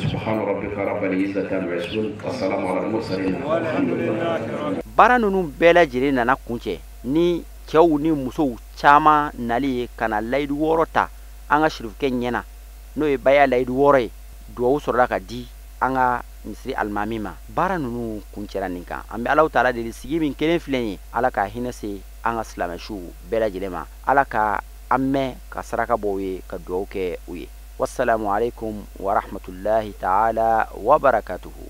سبحان ربك رب العزة عما يصفون والسلام على المرسلين والحمد لله. Bara nunu bɛɛ lajɛlen nana kuncɛ ni cɛw ni musow caman nali ye ka na layidu 6 ta an ka sirifukɛ ɲɛna n'o ye baya layidu 6 ye. Duwawu sɔrɔla ka di an ka misiri alimami ma. Baara nunu kuncɛra nin kan. An bɛ Alahu taala deli sigi min kelen filɛ ye Ala ka hinɛ se an ka silamɛsiw bɛɛ lajɛlen ma. Ala ka an mɛn ka saraka bɔ u ye ka duwawu kɛ u ye. Wassalamu alaikum wa rahmatullahi ta'ala wa barakatuhu.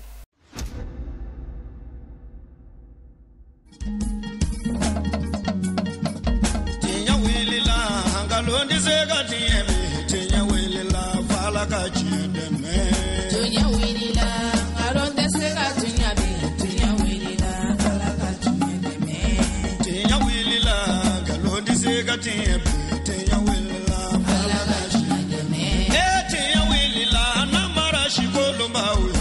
Namara shikolo mawe